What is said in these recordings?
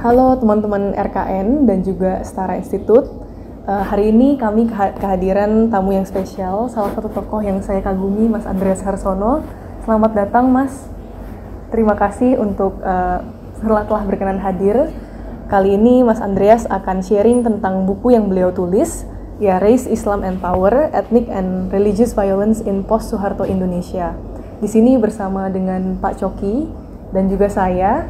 Halo teman-teman RKN dan juga Setara Institute. Hari ini kami kehadiran tamu yang spesial, salah satu tokoh yang saya kagumi, Mas Andreas Harsono. Selamat datang, Mas. Terima kasih untuk telah berkenan hadir. Kali ini Mas Andreas akan sharing tentang buku yang beliau tulis, ya, Race, Islam and Power: Ethnic and Religious Violence in Post-Suharto Indonesia. Di sini bersama dengan Pak Coki dan juga saya,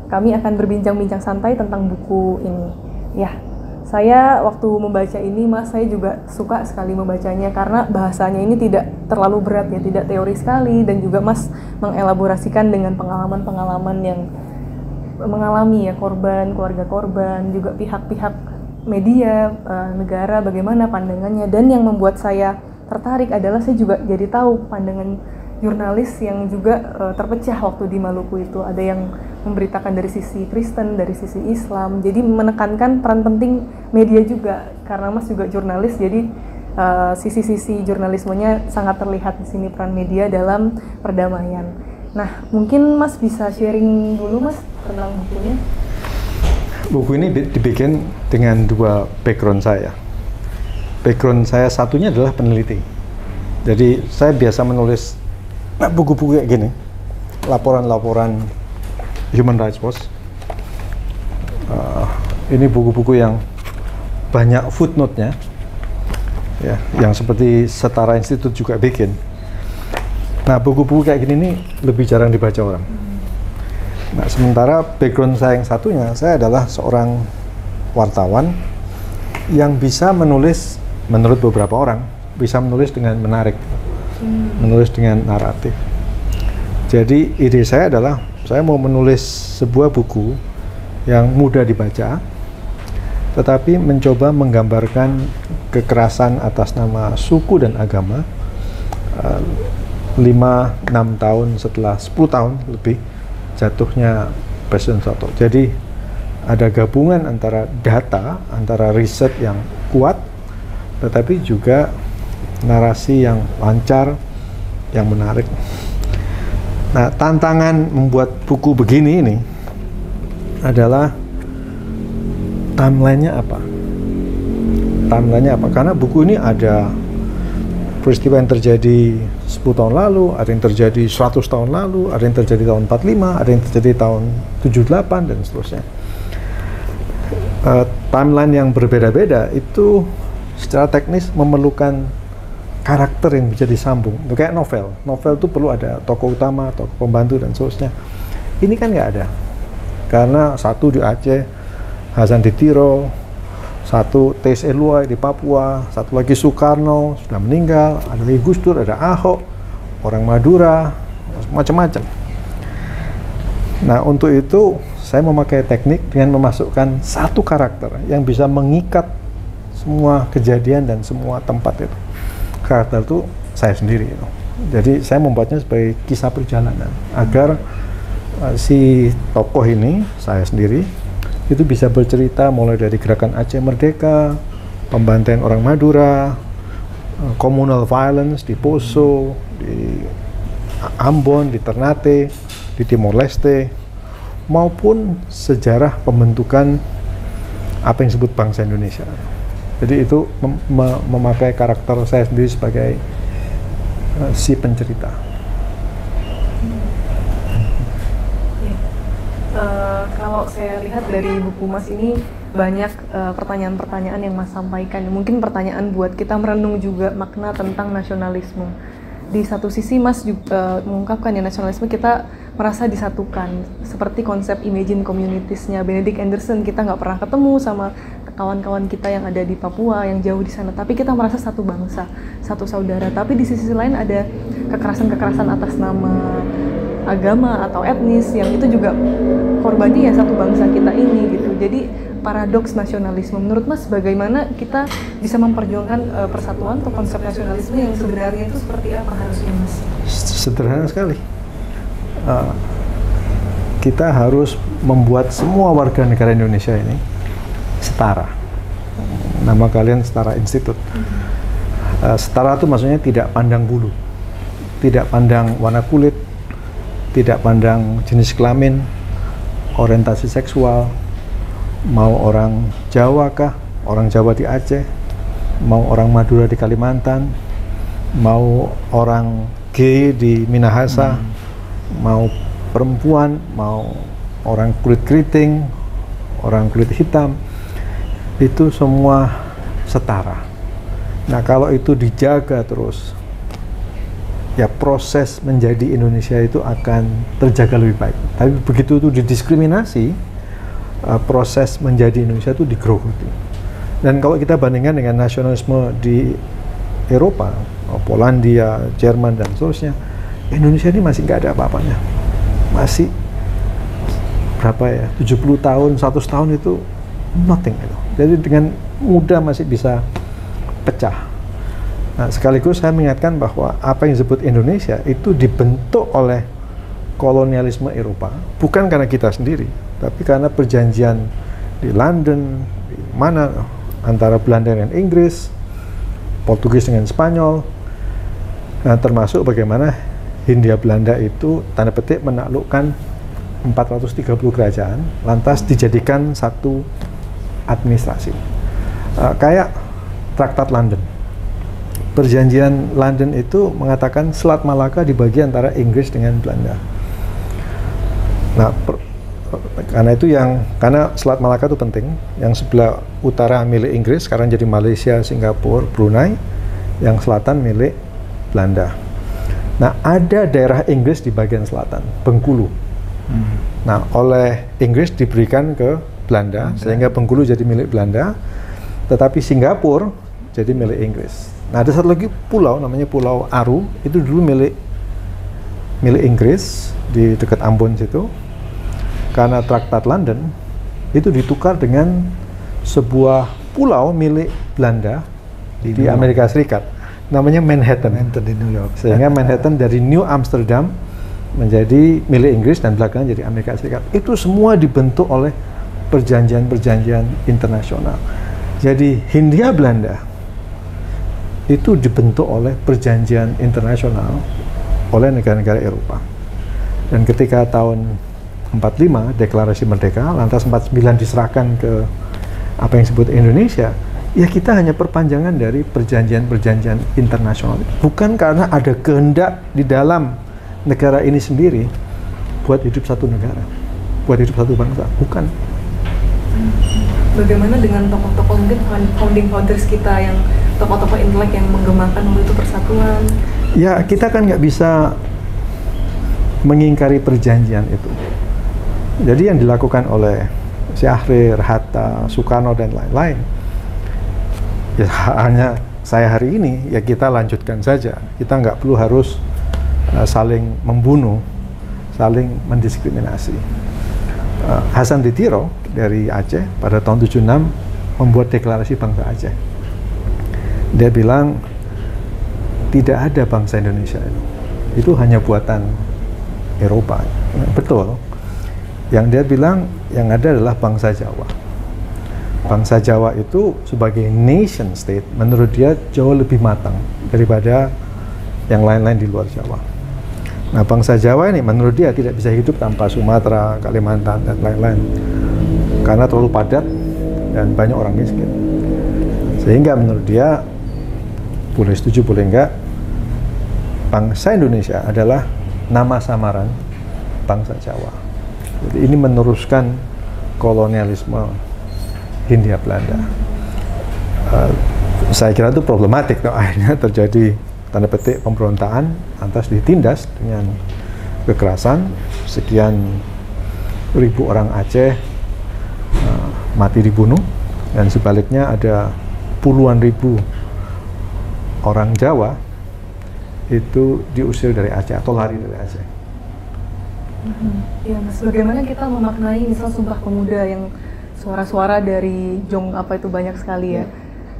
kami akan berbincang-bincang santai tentang buku ini. Ya, saya waktu membaca ini, Mas, saya juga suka sekali membacanya karena bahasanya ini tidak terlalu berat ya, tidak teori sekali, dan juga Mas mengelaborasikan dengan pengalaman-pengalaman yang mengalami ya, korban, keluarga korban, juga pihak-pihak media, negara, bagaimana pandangannya. Dan yang membuat saya tertarik adalah saya juga jadi tahu pandangan jurnalis yang juga terpecah waktu di Maluku itu. Ada yang memberitakan dari sisi Kristen, dari sisi Islam. Jadi menekankan peran penting media juga, karena Mas juga jurnalis, jadi sisi-sisi jurnalismenya sangat terlihat di sini, peran media dalam perdamaian. Nah, mungkin Mas bisa sharing dulu, Mas, tentang bukunya. Buku ini dibikin dengan dua background saya. Background saya satunya adalah peneliti. Jadi saya biasa menulis buku-buku kayak gini, laporan-laporan Human Rights Watch. Ini buku-buku yang banyak footnote-nya, ya, yang seperti Setara Institute juga bikin. Nah, buku-buku kayak gini ini lebih jarang dibaca orang. Nah, sementara background saya yang satunya, saya adalah seorang wartawan yang bisa menulis, menurut beberapa orang, bisa menulis dengan menarik. Menulis dengan naratif. Jadi ide saya adalah saya mau menulis sebuah buku yang mudah dibaca, tetapi mencoba menggambarkan kekerasan atas nama suku dan agama 5-6 tahun setelah 10 tahun lebih jatuhnya Presiden Soeharto. Jadi ada gabungan antara data, antara riset yang kuat, tetapi juga narasi yang lancar, yang menarik. Nah, tantangan membuat buku begini ini adalah timeline-nya apa? Timeline-nya apa? Karena buku ini ada peristiwa yang terjadi 10 tahun lalu, ada yang terjadi 100 tahun lalu, ada yang terjadi tahun 45, ada yang terjadi tahun 78, dan seterusnya. Timeline yang berbeda-beda itu secara teknis memerlukan karakter yang bisa disambung. Itu kayak novel. Novel itu perlu ada tokoh utama, tokoh pembantu, dan seterusnya. Ini kan nggak ada. Karena satu di Aceh, Hasan di Tiro, satu T.S. Eluai di Papua, satu lagi Soekarno, sudah meninggal, ada lagi Gus Dur, ada Ahok, orang Madura, macam-macam. Nah, untuk itu saya memakai teknik dengan memasukkan satu karakter yang bisa mengikat semua kejadian dan semua tempat itu. Karakter itu saya sendiri. Jadi saya membuatnya sebagai kisah perjalanan agar si tokoh ini, saya sendiri, itu bisa bercerita mulai dari gerakan Aceh Merdeka, pembantaian orang Madura, communal violence di Poso, di Ambon, di Ternate, di Timor Leste, maupun sejarah pembentukan apa yang disebut bangsa Indonesia. Jadi itu memakai karakter saya sendiri sebagai si pencerita. Kalau saya lihat dari buku Mas ini banyak pertanyaan-pertanyaan yang Mas sampaikan. Mungkin pertanyaan buat kita merenung juga makna tentang nasionalisme. Di satu sisi Mas juga mengungkapkan ya, nasionalisme kita merasa disatukan. Seperti konsep imagine communities-nya Benedict Anderson, kita nggak pernah ketemu sama kawan-kawan kita yang ada di Papua, yang jauh di sana, tapi kita merasa satu bangsa, satu saudara. Tapi di sisi lain ada kekerasan-kekerasan atas nama agama atau etnis, yang itu juga korbannya ya satu bangsa kita ini gitu. Jadi paradoks nasionalisme. Menurut Mas, bagaimana kita bisa memperjuangkan persatuan atau konsep nasionalisme yang sebenarnya itu seperti apa harusnya, Mas? Sederhana sekali. Kita harus membuat semua warga negara Indonesia ini setara. Nama kalian Setara Institute. Setara itu maksudnya tidak pandang bulu, tidak pandang warna kulit, tidak pandang jenis kelamin, orientasi seksual, mau orang Jawa kah, orang Jawa di Aceh, mau orang Madura di Kalimantan, mau orang gay di Minahasa, mau perempuan, mau orang kulit keriting, orang kulit hitam, itu semua setara. Nah, kalau itu dijaga terus, ya proses menjadi Indonesia itu akan terjaga lebih baik. Tapi begitu itu didiskriminasi, proses menjadi Indonesia itu digerogoti. Dan kalau kita bandingkan dengan nasionalisme di Eropa, Polandia, Jerman, dan seterusnya, Indonesia ini masih nggak ada apa-apanya. Masih berapa ya, 70 tahun, 100 tahun itu nothing gitu. Jadi dengan mudah masih bisa pecah. Nah, sekaligus saya mengingatkan bahwa apa yang disebut Indonesia itu dibentuk oleh kolonialisme Eropa, bukan karena kita sendiri, tapi karena perjanjian di London, di mana antara Belanda dengan Inggris, Portugis dengan Spanyol, nah, termasuk bagaimana Hindia Belanda itu tanda petik menaklukkan 430 kerajaan, lantas dijadikan satu administrasi. Kayak Traktat London. Perjanjian London itu mengatakan Selat Malaka dibagi antara Inggris dengan Belanda. Nah, karena Selat Malaka itu penting, yang sebelah utara milik Inggris, sekarang jadi Malaysia, Singapura, Brunei, yang selatan milik Belanda. Nah, ada daerah Inggris di bagian selatan, Bengkulu. Nah, oleh Inggris diberikan ke Belanda, sehingga Bengkulu jadi milik Belanda, tetapi Singapura jadi milik Inggris. Nah, ada satu lagi pulau namanya Pulau Aru, itu dulu milik Inggris di dekat Ambon situ. Karena Traktat London itu ditukar dengan sebuah pulau milik Belanda di Amerika Serikat, namanya Manhattan di New York. Sehingga Manhattan dari New Amsterdam menjadi milik Inggris dan belakangan jadi Amerika Serikat. Itu semua dibentuk oleh perjanjian-perjanjian internasional. Jadi Hindia Belanda itu dibentuk oleh perjanjian internasional oleh negara-negara Eropa. Dan ketika tahun 45 deklarasi merdeka, lantas 49 diserahkan ke apa yang disebut Indonesia, ya kita hanya perpanjangan dari perjanjian-perjanjian internasional. Bukan karena ada kehendak di dalam negara ini sendiri buat hidup satu negara, buat hidup satu bangsa, bukan. Bagaimana dengan tokoh-tokoh mungkin founding fathers kita, yang tokoh-tokoh intelek yang menggemakan waktu itu persatuan? Ya, kita kan nggak bisa mengingkari perjanjian itu. Jadi yang dilakukan oleh Syahrir, Hatta, Soekarno, dan lain-lain, ya hanya saya hari ini, ya kita lanjutkan saja. Kita nggak perlu harus saling membunuh, saling mendiskriminasi. Hasan Ditiro dari Aceh pada tahun 76 membuat deklarasi bangsa Aceh. Dia bilang tidak ada bangsa Indonesia itu hanya buatan Eropa. Betul. Yang dia bilang yang ada adalah bangsa Jawa. Bangsa Jawa itu sebagai nation state menurut dia jauh lebih matang daripada yang lain-lain di luar Jawa. Nah, bangsa Jawa ini menurut dia tidak bisa hidup tanpa Sumatera, Kalimantan, dan lain-lain karena terlalu padat dan banyak orang miskin. Sehingga menurut dia, boleh setuju boleh enggak, bangsa Indonesia adalah nama samaran bangsa Jawa. Jadi ini meneruskan kolonialisme Hindia Belanda. Saya kira itu problematik, akhirnya terjadi tanda petik pemberontakan, lantas ditindas dengan kekerasan, sekian ribu orang Aceh mati dibunuh, dan sebaliknya ada puluhan ribu orang Jawa itu diusir dari Aceh atau lari dari Aceh. Ya, Mas, bagaimana kita memaknai misal Sumpah Pemuda yang suara-suara dari Jong apa itu banyak sekali ya?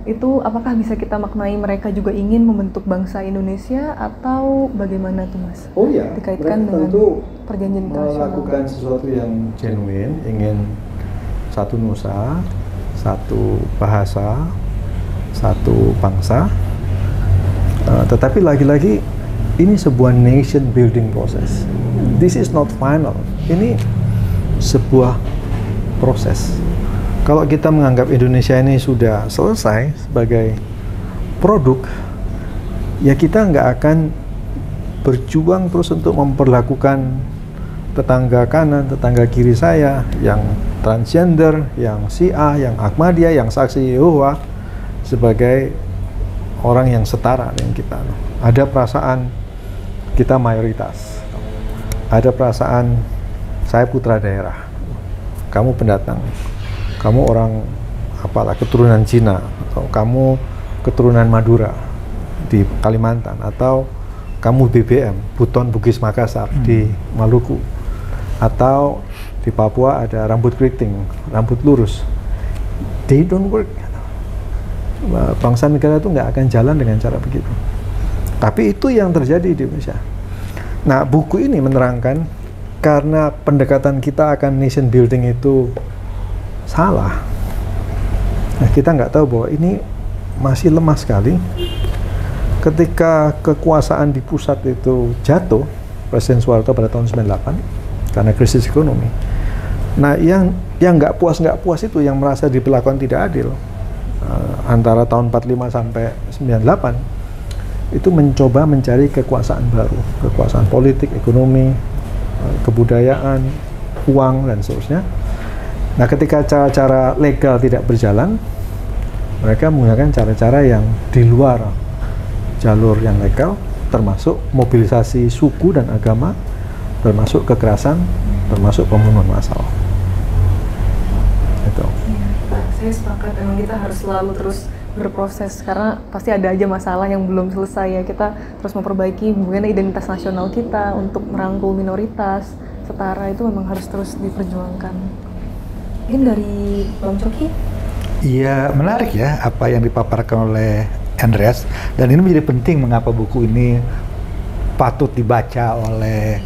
Itu apakah bisa kita maknai mereka juga ingin membentuk bangsa Indonesia atau bagaimana tuh, Mas? Oh iya, dikaitkan dengan perjanjian internasional. Melakukan sesuatu yang genuine, ingin satu nusa, satu bahasa, satu bangsa. Tetapi lagi-lagi ini sebuah nation building process. This is not final. Ini sebuah proses. Kalau kita menganggap Indonesia ini sudah selesai sebagai produk, ya kita nggak akan berjuang terus untuk memperlakukan tetangga kanan, tetangga kiri saya, yang transgender, yang Syiah, yang Ahmadiyah, yang saksi Yehova sebagai orang yang setara dengan kita. Ada perasaan kita mayoritas, ada perasaan saya putra daerah, kamu pendatang, kamu orang apalah keturunan Cina, atau kamu keturunan Madura di Kalimantan, atau kamu BBM, Buton Bugis Makassar di Maluku, atau di Papua ada rambut keriting, rambut lurus. They don't work. Bangsa negara itu nggak akan jalan dengan cara begitu. Tapi itu yang terjadi di Indonesia. Nah, buku ini menerangkan karena pendekatan kita akan nation building itu salah. Nah, kita nggak tahu bahwa ini masih lemah sekali. Ketika kekuasaan di pusat itu jatuh, Presiden Soeharto pada tahun 98 karena krisis ekonomi. Nah, yang nggak puas itu, yang merasa diperlakukan tidak adil, antara tahun 45 sampai 98 itu mencoba mencari kekuasaan baru, kekuasaan politik, ekonomi, kebudayaan, uang, dan seterusnya. Nah, ketika cara-cara legal tidak berjalan, mereka menggunakan cara-cara yang di luar jalur yang legal, termasuk mobilisasi suku dan agama, termasuk kekerasan, termasuk pembunuhan massal. Itu. Saya sepakat, memang kita harus selalu terus berproses karena pasti ada aja masalah yang belum selesai ya. Kita terus memperbaiki bagaimana identitas nasional kita untuk merangkul minoritas setara, itu memang harus terus diperjuangkan. Mungkin dari Bang Coki? Iya, menarik ya apa yang dipaparkan oleh Andreas, dan ini menjadi penting mengapa buku ini patut dibaca oleh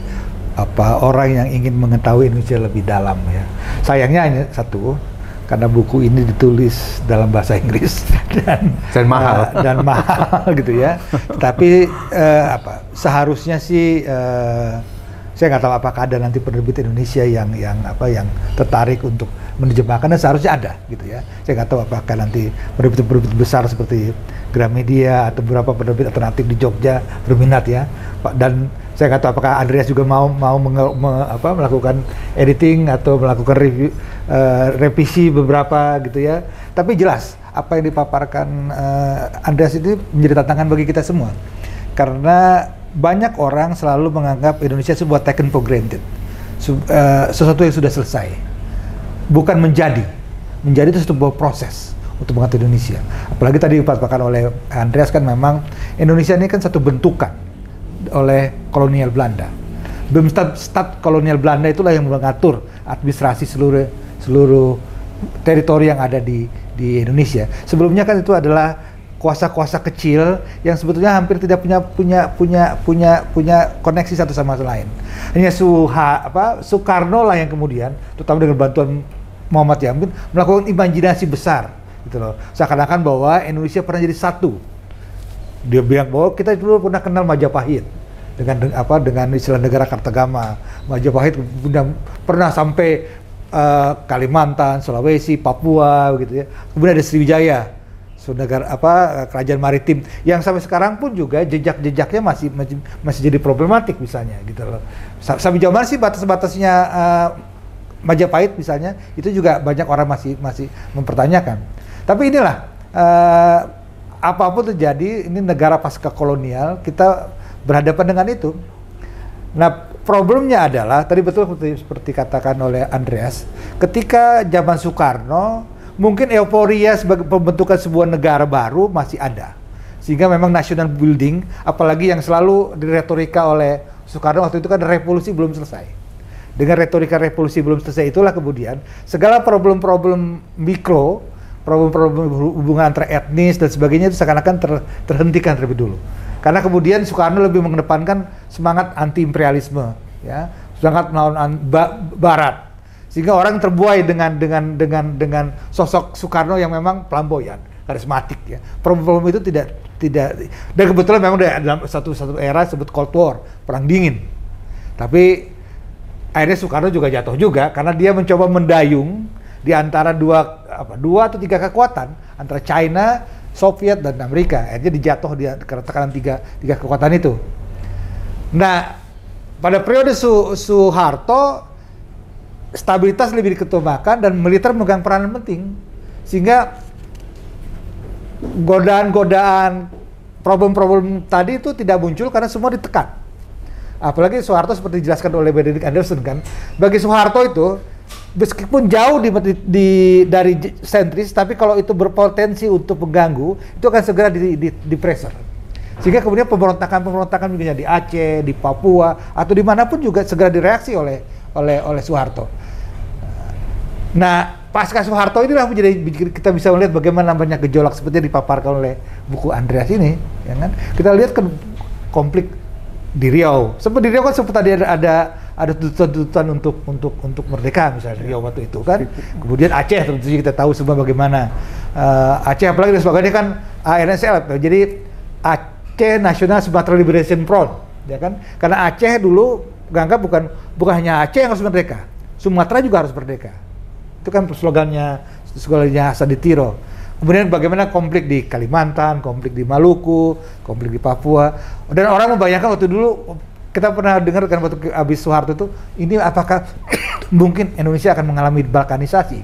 orang yang ingin mengetahui Indonesia lebih dalam ya. Sayangnya hanya satu, karena buku ini ditulis dalam bahasa Inggris dan mahal dan mahal gitu ya. Tapi seharusnya sih saya nggak tahu apakah ada nanti penerbit Indonesia yang tertarik untuk menerjemahkan, dan seharusnya ada gitu ya. Saya nggak tahu apakah nanti penerbit besar seperti Gramedia atau beberapa penerbit alternatif di Jogja berminat ya. Dan saya nggak tahu apakah Andreas juga mau melakukan editing atau melakukan review, revisi beberapa gitu ya. Tapi jelas apa yang dipaparkan Andreas itu menjadi tantangan bagi kita semua, karena banyak orang selalu menganggap Indonesia sebuah taken for granted, sesuatu yang sudah selesai, bukan menjadi itu sebuah proses untuk mengatur Indonesia. Apalagi tadi dipaparkan oleh Andreas, kan memang Indonesia ini kan satu bentukan oleh kolonial Belanda. Stad kolonial Belanda itulah yang mengatur administrasi seluruh teritori yang ada di Indonesia. Sebelumnya kan itu adalah kuasa-kuasa kecil yang sebetulnya hampir tidak punya koneksi satu sama lain. Hanya Soekarno lah yang kemudian, terutama dengan bantuan Muhammad Yamin, melakukan imajinasi besar gitu loh. Seakan-akan bahwa Indonesia pernah jadi satu. Dia bilang bahwa kita dulu pernah kenal Majapahit dengan istilah negara Kartagama. Majapahit pernah sampai Kalimantan, Sulawesi, Papua gitu ya. Kemudian ada Sriwijaya, kerajaan maritim yang sampai sekarang pun juga jejak-jejaknya masih jadi problematik misalnya gitu loh. Sampai jauh mana sih batas-batasnya Majapahit misalnya, itu juga banyak orang masih mempertanyakan. Tapi inilah apapun terjadi, ini negara pasca kolonial, kita berhadapan dengan itu. Nah, problemnya adalah tadi betul seperti katakan oleh Andreas, ketika zaman Soekarno mungkin euforia sebagai pembentukan sebuah negara baru masih ada, sehingga memang national building, apalagi yang selalu diretorika oleh Soekarno waktu itu kan revolusi belum selesai. Dengan retorika revolusi belum selesai itulah kemudian segala problem-problem mikro, problem-problem hubungan antar etnis dan sebagainya itu seakan-akan terhentikan terlebih dulu. Karena kemudian Soekarno lebih mengedepankan semangat anti-imperialisme, ya, semangat melawan Barat, sehingga orang terbuai dengan sosok Soekarno yang memang flamboyan, karismatik, ya. Problem-problem itu tidak dan kebetulan memang dalam satu era disebut Cold War, perang dingin. Tapi akhirnya Soekarno juga jatuh juga karena dia mencoba mendayung di antara dua dua atau tiga kekuatan antara China, Soviet dan Amerika. Akhirnya dijatuh karena tekanan tiga kekuatan itu. Nah, pada periode Soeharto stabilitas lebih diketumakan dan militer memegang peranan penting, sehingga godaan-godaan problem-problem tadi itu tidak muncul karena semua ditekan. Apalagi Soeharto seperti dijelaskan oleh Benedict Anderson kan, bagi Soeharto itu meskipun jauh dari sentris, tapi kalau itu berpotensi untuk mengganggu, itu akan segera di pressure. Sehingga kemudian pemberontakan misalnya di Aceh, di Papua, atau dimanapun juga segera direaksi oleh Soeharto. Nah, pasca Soeharto inilah menjadi kita bisa melihat bagaimana banyak gejolak seperti yang dipaparkan oleh buku Andreas ini, ya kan? Kita lihat kan konflik di Riau. Seperti di Riau kan sempat ada tuntutan untuk merdeka misalnya Riau waktu itu kan. Kemudian Aceh tentu saja kita tahu semua bagaimana Aceh, apalagi dan sebagainya kan ANSL. Jadi Aceh National Sumatera Liberation Front, ya kan? Karena Aceh dulu menganggap bukan hanya Aceh yang harus merdeka, Sumatera juga harus merdeka. Itu kan slogannya Hasan Ditiro. Kemudian bagaimana konflik di Kalimantan, konflik di Maluku, konflik di Papua. Dan orang membayangkan waktu dulu kita pernah dengar kan waktu habis Soeharto itu, ini apakah mungkin Indonesia akan mengalami balkanisasi?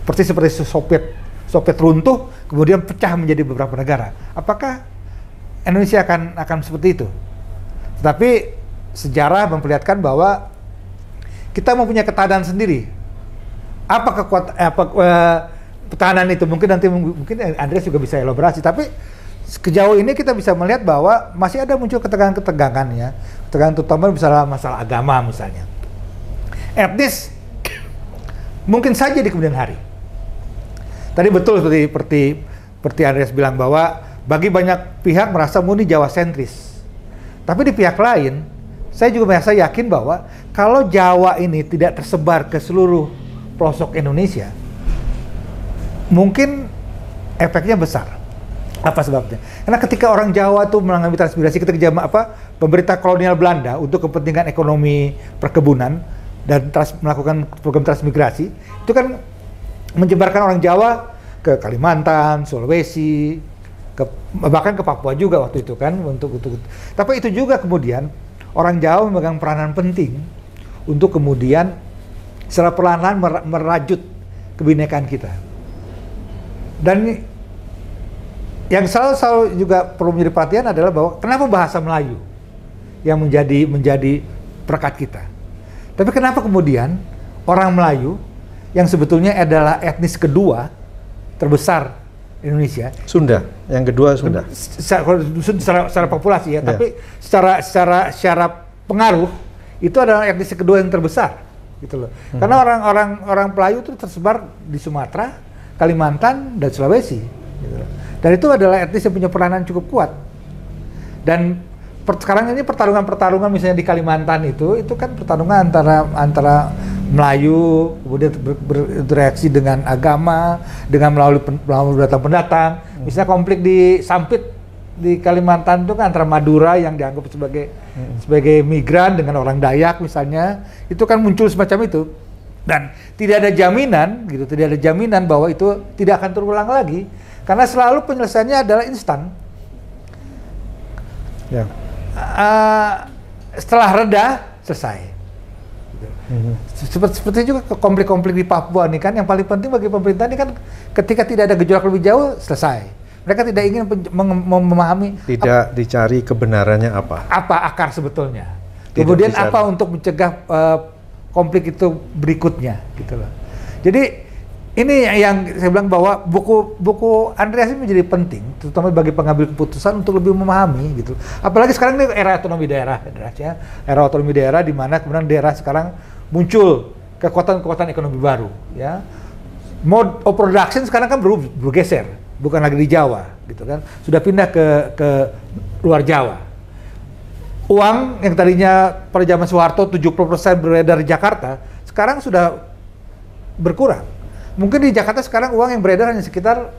Persis seperti Soviet runtuh, kemudian pecah menjadi beberapa negara. Apakah Indonesia akan seperti itu? Tetapi sejarah memperlihatkan bahwa kita mempunyai ketahanan sendiri. Apa pertahanan itu? Mungkin Andreas juga bisa elaborasi. Tapi sejauh ini kita bisa melihat bahwa masih ada muncul ketegangan-ketegangan ya. Ketegangan terutama masalah agama misalnya. Etnis mungkin saja di kemudian hari. Tadi betul seperti Andreas bilang bahwa bagi banyak pihak merasa murni Jawa sentris. Tapi di pihak lain, saya juga merasa yakin bahwa kalau Jawa ini tidak tersebar ke seluruh pelosok Indonesia, mungkin efeknya besar. Apa sebabnya? Karena ketika orang Jawa tuh mengalami transmigrasi ketika pemerintah kolonial Belanda untuk kepentingan ekonomi perkebunan dan melakukan program transmigrasi, itu kan menyebarkan orang Jawa ke Kalimantan, Sulawesi, bahkan ke Papua juga waktu itu kan untuk. Tapi itu juga kemudian orang Jawa memegang peranan penting untuk kemudian secara perlahan-lahan merajut kebinekaan kita. Dan yang selalu juga perlu menjadi perhatian adalah bahwa kenapa bahasa Melayu yang menjadi perekat kita. Tapi kenapa kemudian orang Melayu yang sebetulnya adalah etnis kedua terbesar Indonesia, Sunda, yang kedua Sunda. Secara populasi ya, tapi secara pengaruh itu adalah etnis kedua yang terbesar, gitu loh. Karena orang Melayu itu tersebar di Sumatera, Kalimantan dan Sulawesi, gitu loh. Dan itu adalah etnis yang punya peranan cukup kuat. Dan sekarang ini pertarungan misalnya di Kalimantan itu kan pertarungan antara Melayu kemudian berinteraksi dengan agama, dengan melalui pendatang. Misalnya konflik di Sampit di Kalimantan itu kan antara Madura yang dianggap sebagai migran dengan orang Dayak misalnya, itu kan muncul semacam itu. Dan tidak ada jaminan bahwa itu tidak akan terulang lagi karena selalu penyelesaiannya adalah instan. Ya. Setelah reda selesai. Seperti juga konflik-konflik di Papua nih kan, yang paling penting bagi pemerintah ini kan ketika tidak ada gejolak lebih jauh selesai. Mereka tidak ingin memahami. Tidak dicari kebenarannya apa. Apa akar sebetulnya. Kemudian apa untuk mencegah konflik itu berikutnya, gitu loh. Jadi ini yang saya bilang bahwa buku Andreas ini menjadi penting, terutama bagi pengambil keputusan untuk lebih memahami gitu. Apalagi sekarang ini era otonomi daerah, era otonomi daerah di mana kemudian daerah sekarang muncul kekuatan-kekuatan ekonomi baru, ya. Mode of production sekarang kan bergeser, bukan lagi di Jawa, gitu kan. Sudah pindah ke luar Jawa. Uang yang tadinya pada zaman Soeharto 70% beredar di Jakarta, sekarang sudah berkurang. Mungkin di Jakarta sekarang uang yang beredar hanya sekitar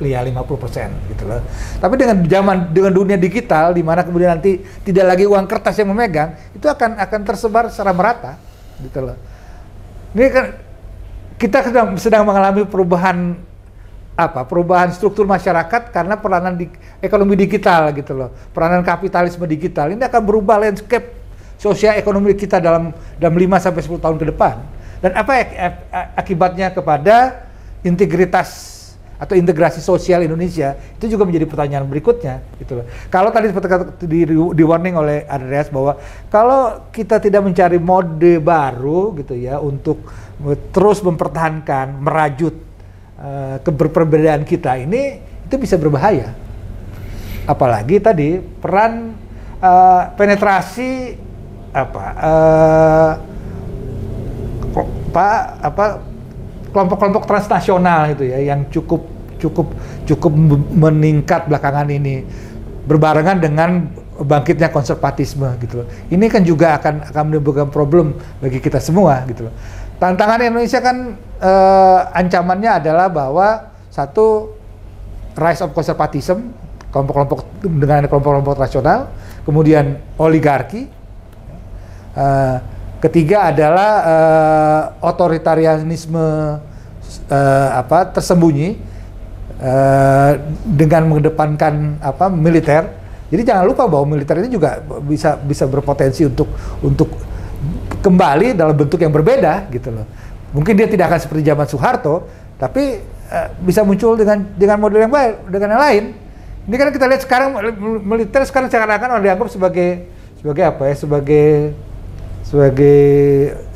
50% gitu loh. Tapi dengan dunia digital di mana kemudian nanti tidak lagi uang kertas yang memegang, itu akan tersebar secara merata gitu loh. Ini kan kita sedang mengalami perubahan perubahan struktur masyarakat karena peranan di ekonomi digital gitu loh, peranan kapitalisme digital ini akan berubah landscape sosial ekonomi kita dalam 5 sampai 10 tahun ke depan. Dan apa akibatnya kepada integritas atau integrasi sosial Indonesia, itu juga menjadi pertanyaan berikutnya gitu loh. Kalau tadi seperti di warning oleh Andreas bahwa kalau kita tidak mencari mode baru gitu ya untuk terus mempertahankan, merajut keberbedaan kita ini, itu bisa berbahaya. Apalagi tadi peran penetrasi kelompok-kelompok transnasional itu ya yang cukup meningkat belakangan ini berbarengan dengan bangkitnya konservatisme gitu loh. Ini kan juga akan menimbulkan problem bagi kita semua gitu loh. Tantangan Indonesia kan ancamannya adalah bahwa satu, rise of conservatism, kelompok-kelompok transnasional, kemudian oligarki, ketiga adalah otoritarianisme tersembunyi dengan mengedepankan militer. Jadi jangan lupa bahwa militer ini juga bisa berpotensi untuk kembali dalam bentuk yang berbeda gitu loh. Mungkin dia tidak akan seperti zaman Soeharto, tapi bisa muncul dengan model yang baik, dengan yang lain. Ini kan kita lihat sekarang militer sekarang seakan-akan dianggap sebagai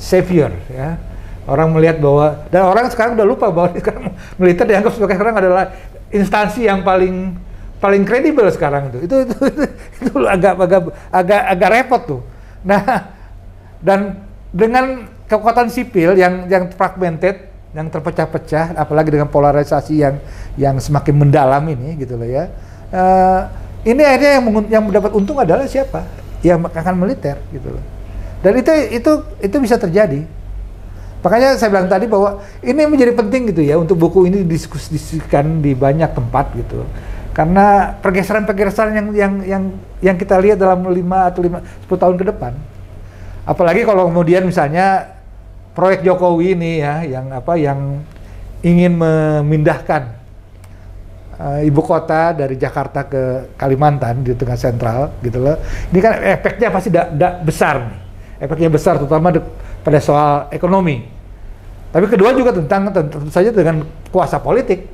savior ya. Orang melihat bahwa, dan orang sekarang udah lupa bahwa sekarang militer dianggap sebagai sekarang adalah instansi yang paling kredibel sekarang itu agak repot tuh. Nah, dan dengan kekuatan sipil yang fragmented, yang terpecah-pecah, apalagi dengan polarisasi yang semakin mendalam ini gitu loh ya. Ini akhirnya yang mendapat untung adalah siapa? Yang akan militer gitu loh. Dan itu bisa terjadi. Makanya saya bilang tadi bahwa ini menjadi penting gitu ya untuk buku ini didiskusikan di banyak tempat gitu. Karena pergeseran-pergeseran yang kita lihat dalam 10 tahun ke depan. Apalagi kalau kemudian misalnya proyek Jokowi ini ya yang ingin memindahkan ibu kota dari Jakarta ke Kalimantan di tengah sentral gitu loh. Ini kan efeknya pasti besar nih. Efeknya besar terutama pada soal ekonomi. Tapi kedua juga tentu saja dengan kuasa politik.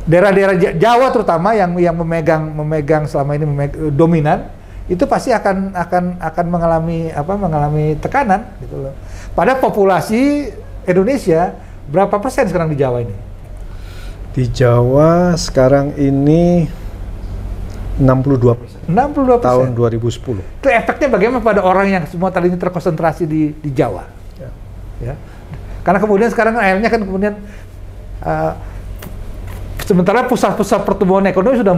Daerah-daerah Jawa terutama yang memegang selama ini dominan, itu pasti akan mengalami tekanan gitu loh. Pada populasi Indonesia berapa persen sekarang di Jawa ini? Di Jawa sekarang ini 62%. 62%. Tahun 2010. Itu efeknya bagaimana pada orang yang semua tadi ini terkonsentrasi di Jawa? Ya. Karena kemudian sekarang akhirnya kan kemudian sementara pusat-pusat pertumbuhan ekonomi sudah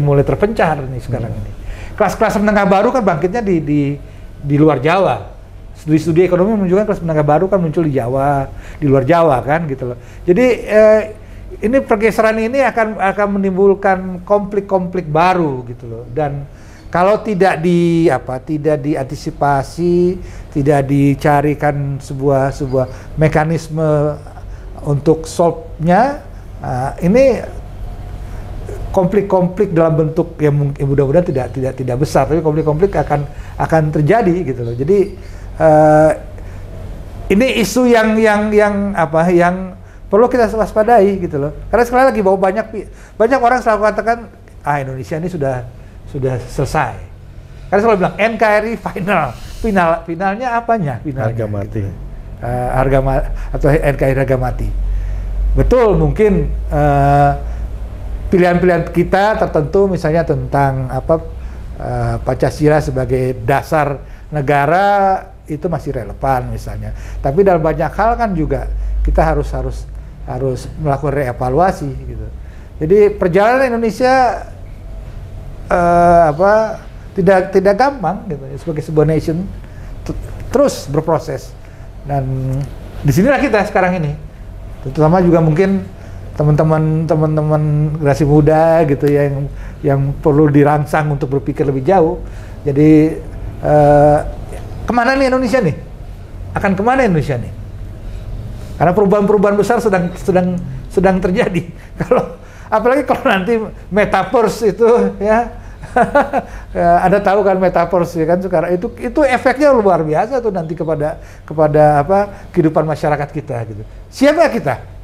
mulai terpencar nih sekarang ini. Kelas-kelas menengah baru kan bangkitnya di luar Jawa. Studi-studi ekonomi menunjukkan kelas menengah baru kan muncul di Jawa, di luar Jawa kan gitu loh. Jadi ini pergeseran ini akan menimbulkan konflik-konflik baru gitu loh. Dan kalau tidak diantisipasi, tidak dicarikan sebuah mekanisme untuk solve-nya, ini konflik-konflik dalam bentuk yang mudah-mudahan tidak besar, tapi konflik-konflik akan terjadi gitu loh. Jadi ini isu yang perlu kita waspadai gitu loh. Karena sekali lagi bahwa banyak orang selalu katakan Indonesia ini sudah selesai. Karena selalu bilang NKRI finalnya apanya? Harga mati. Gitu. Atau NKRI harga mati. Betul, mungkin pilihan-pilihan kita tertentu misalnya tentang Pancasila sebagai dasar negara itu masih relevan misalnya. Tapi dalam banyak hal kan juga kita harus melakukan reevaluasi gitu. Jadi perjalanan Indonesia tidak gampang gitu sebagai sebuah nation terus berproses. Dan disinilah kita sekarang ini. Terutama juga mungkin teman-teman generasi muda gitu ya yang perlu dirangsang untuk berpikir lebih jauh. Jadi kemana nih Indonesia nih? akan kemana Indonesia nih? Karena perubahan-perubahan besar sedang terjadi. Apalagi kalau nanti metaverse itu ya, Anda tahu kan metaverse ya kan sekarang itu efeknya luar biasa tuh nanti kepada apa kehidupan masyarakat kita gitu. Siapa kita?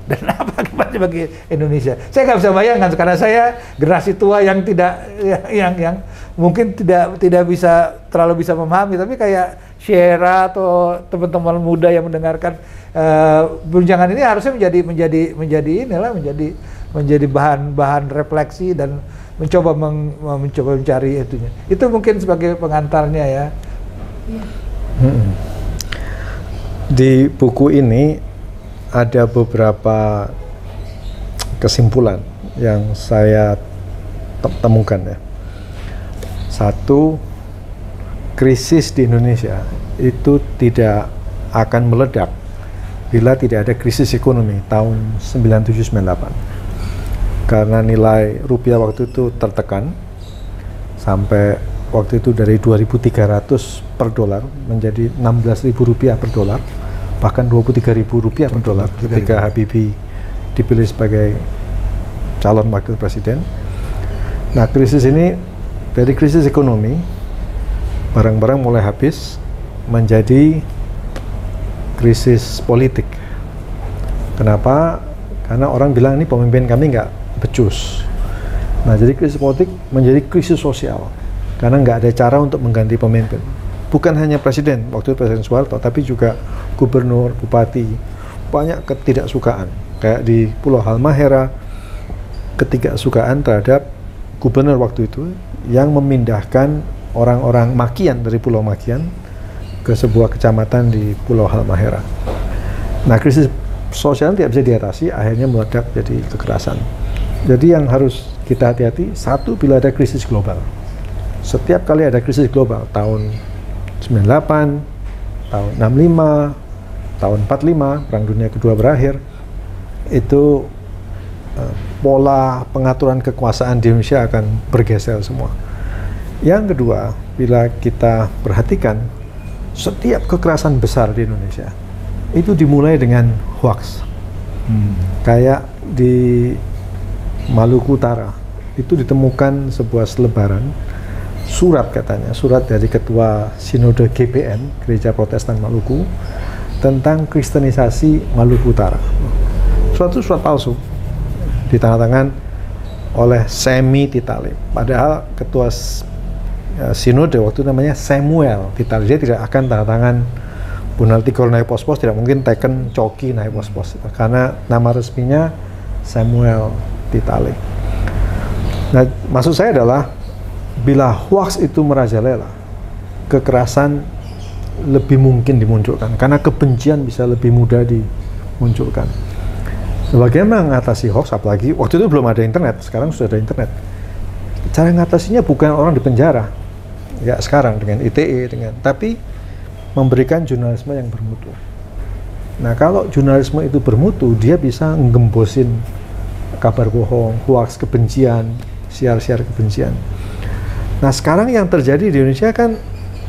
Dan apa akibatnya bagi Indonesia? Saya nggak bisa bayangkan karena saya generasi tua yang tidak yang mungkin tidak bisa terlalu bisa memahami, tapi kayak Syera atau teman-teman muda yang mendengarkan perbincangan ini harusnya menjadi bahan refleksi dan mencoba mencari itunya. Itu mungkin sebagai pengantarnya ya. Di buku ini ada beberapa kesimpulan yang saya temukan ya. Satu, krisis di Indonesia itu tidak akan meledak bila tidak ada krisis ekonomi tahun 97-98. Karena nilai rupiah waktu itu tertekan sampai waktu itu dari 2.300 per dolar menjadi 16.000 rupiah per dolar, bahkan 23.000 rupiah per dolar ketika Habibie dipilih sebagai calon wakil presiden. Nah, krisis ini dari krisis ekonomi, barang-barang mulai habis menjadi krisis politik. Kenapa? Karena orang bilang ini pemimpin kami nggak becus. Nah, jadi krisis politik menjadi krisis sosial karena nggak ada cara untuk mengganti pemimpin. Bukan hanya presiden, waktu itu Presiden Soeharto, tapi juga gubernur, bupati, banyak ketidaksukaan. Kayak di Pulau Halmahera, ketidaksukaan terhadap gubernur waktu itu yang memindahkan orang-orang Makian dari Pulau Makian ke sebuah kecamatan di Pulau Halmahera. Nah, krisis sosial tidak bisa diatasi, akhirnya meledak jadi kekerasan. Jadi yang harus kita hati-hati, satu, bila ada krisis global. Setiap kali ada krisis global, tahun 98, tahun 65, tahun 45, Perang Dunia Kedua berakhir, itu pola pengaturan kekuasaan di Indonesia akan bergeser semua. Yang kedua, bila kita perhatikan, setiap kekerasan besar di Indonesia itu dimulai dengan hoax. Kayak di Maluku Utara, itu ditemukan sebuah selebaran surat, katanya surat dari ketua Sinode GPN, Gereja Protestan Maluku, tentang kristenisasi Maluku Utara. Suatu surat palsu ditandatangan oleh Semi Titale, padahal ketua Sinode waktu itu namanya Samuel Titale. Dia tidak akan tanda tangan Bunal Tigor naik pos-pos, tidak mungkin teken Coki naik pos-pos, karena nama resminya Samuel Titale. Nah, maksud saya adalah bila hoax itu merajalela, kekerasan lebih mungkin dimunculkan, karena kebencian bisa lebih mudah dimunculkan. Bagaimana mengatasi hoax, apalagi waktu itu belum ada internet, sekarang sudah ada internet. Cara mengatasinya bukan orang di penjara, ya sekarang dengan ITE, tapi memberikan jurnalisme yang bermutu. Nah, kalau jurnalisme itu bermutu, dia bisa ngembosin kabar bohong, hoax, kebencian, siar-siar kebencian. Nah, sekarang yang terjadi di Indonesia kan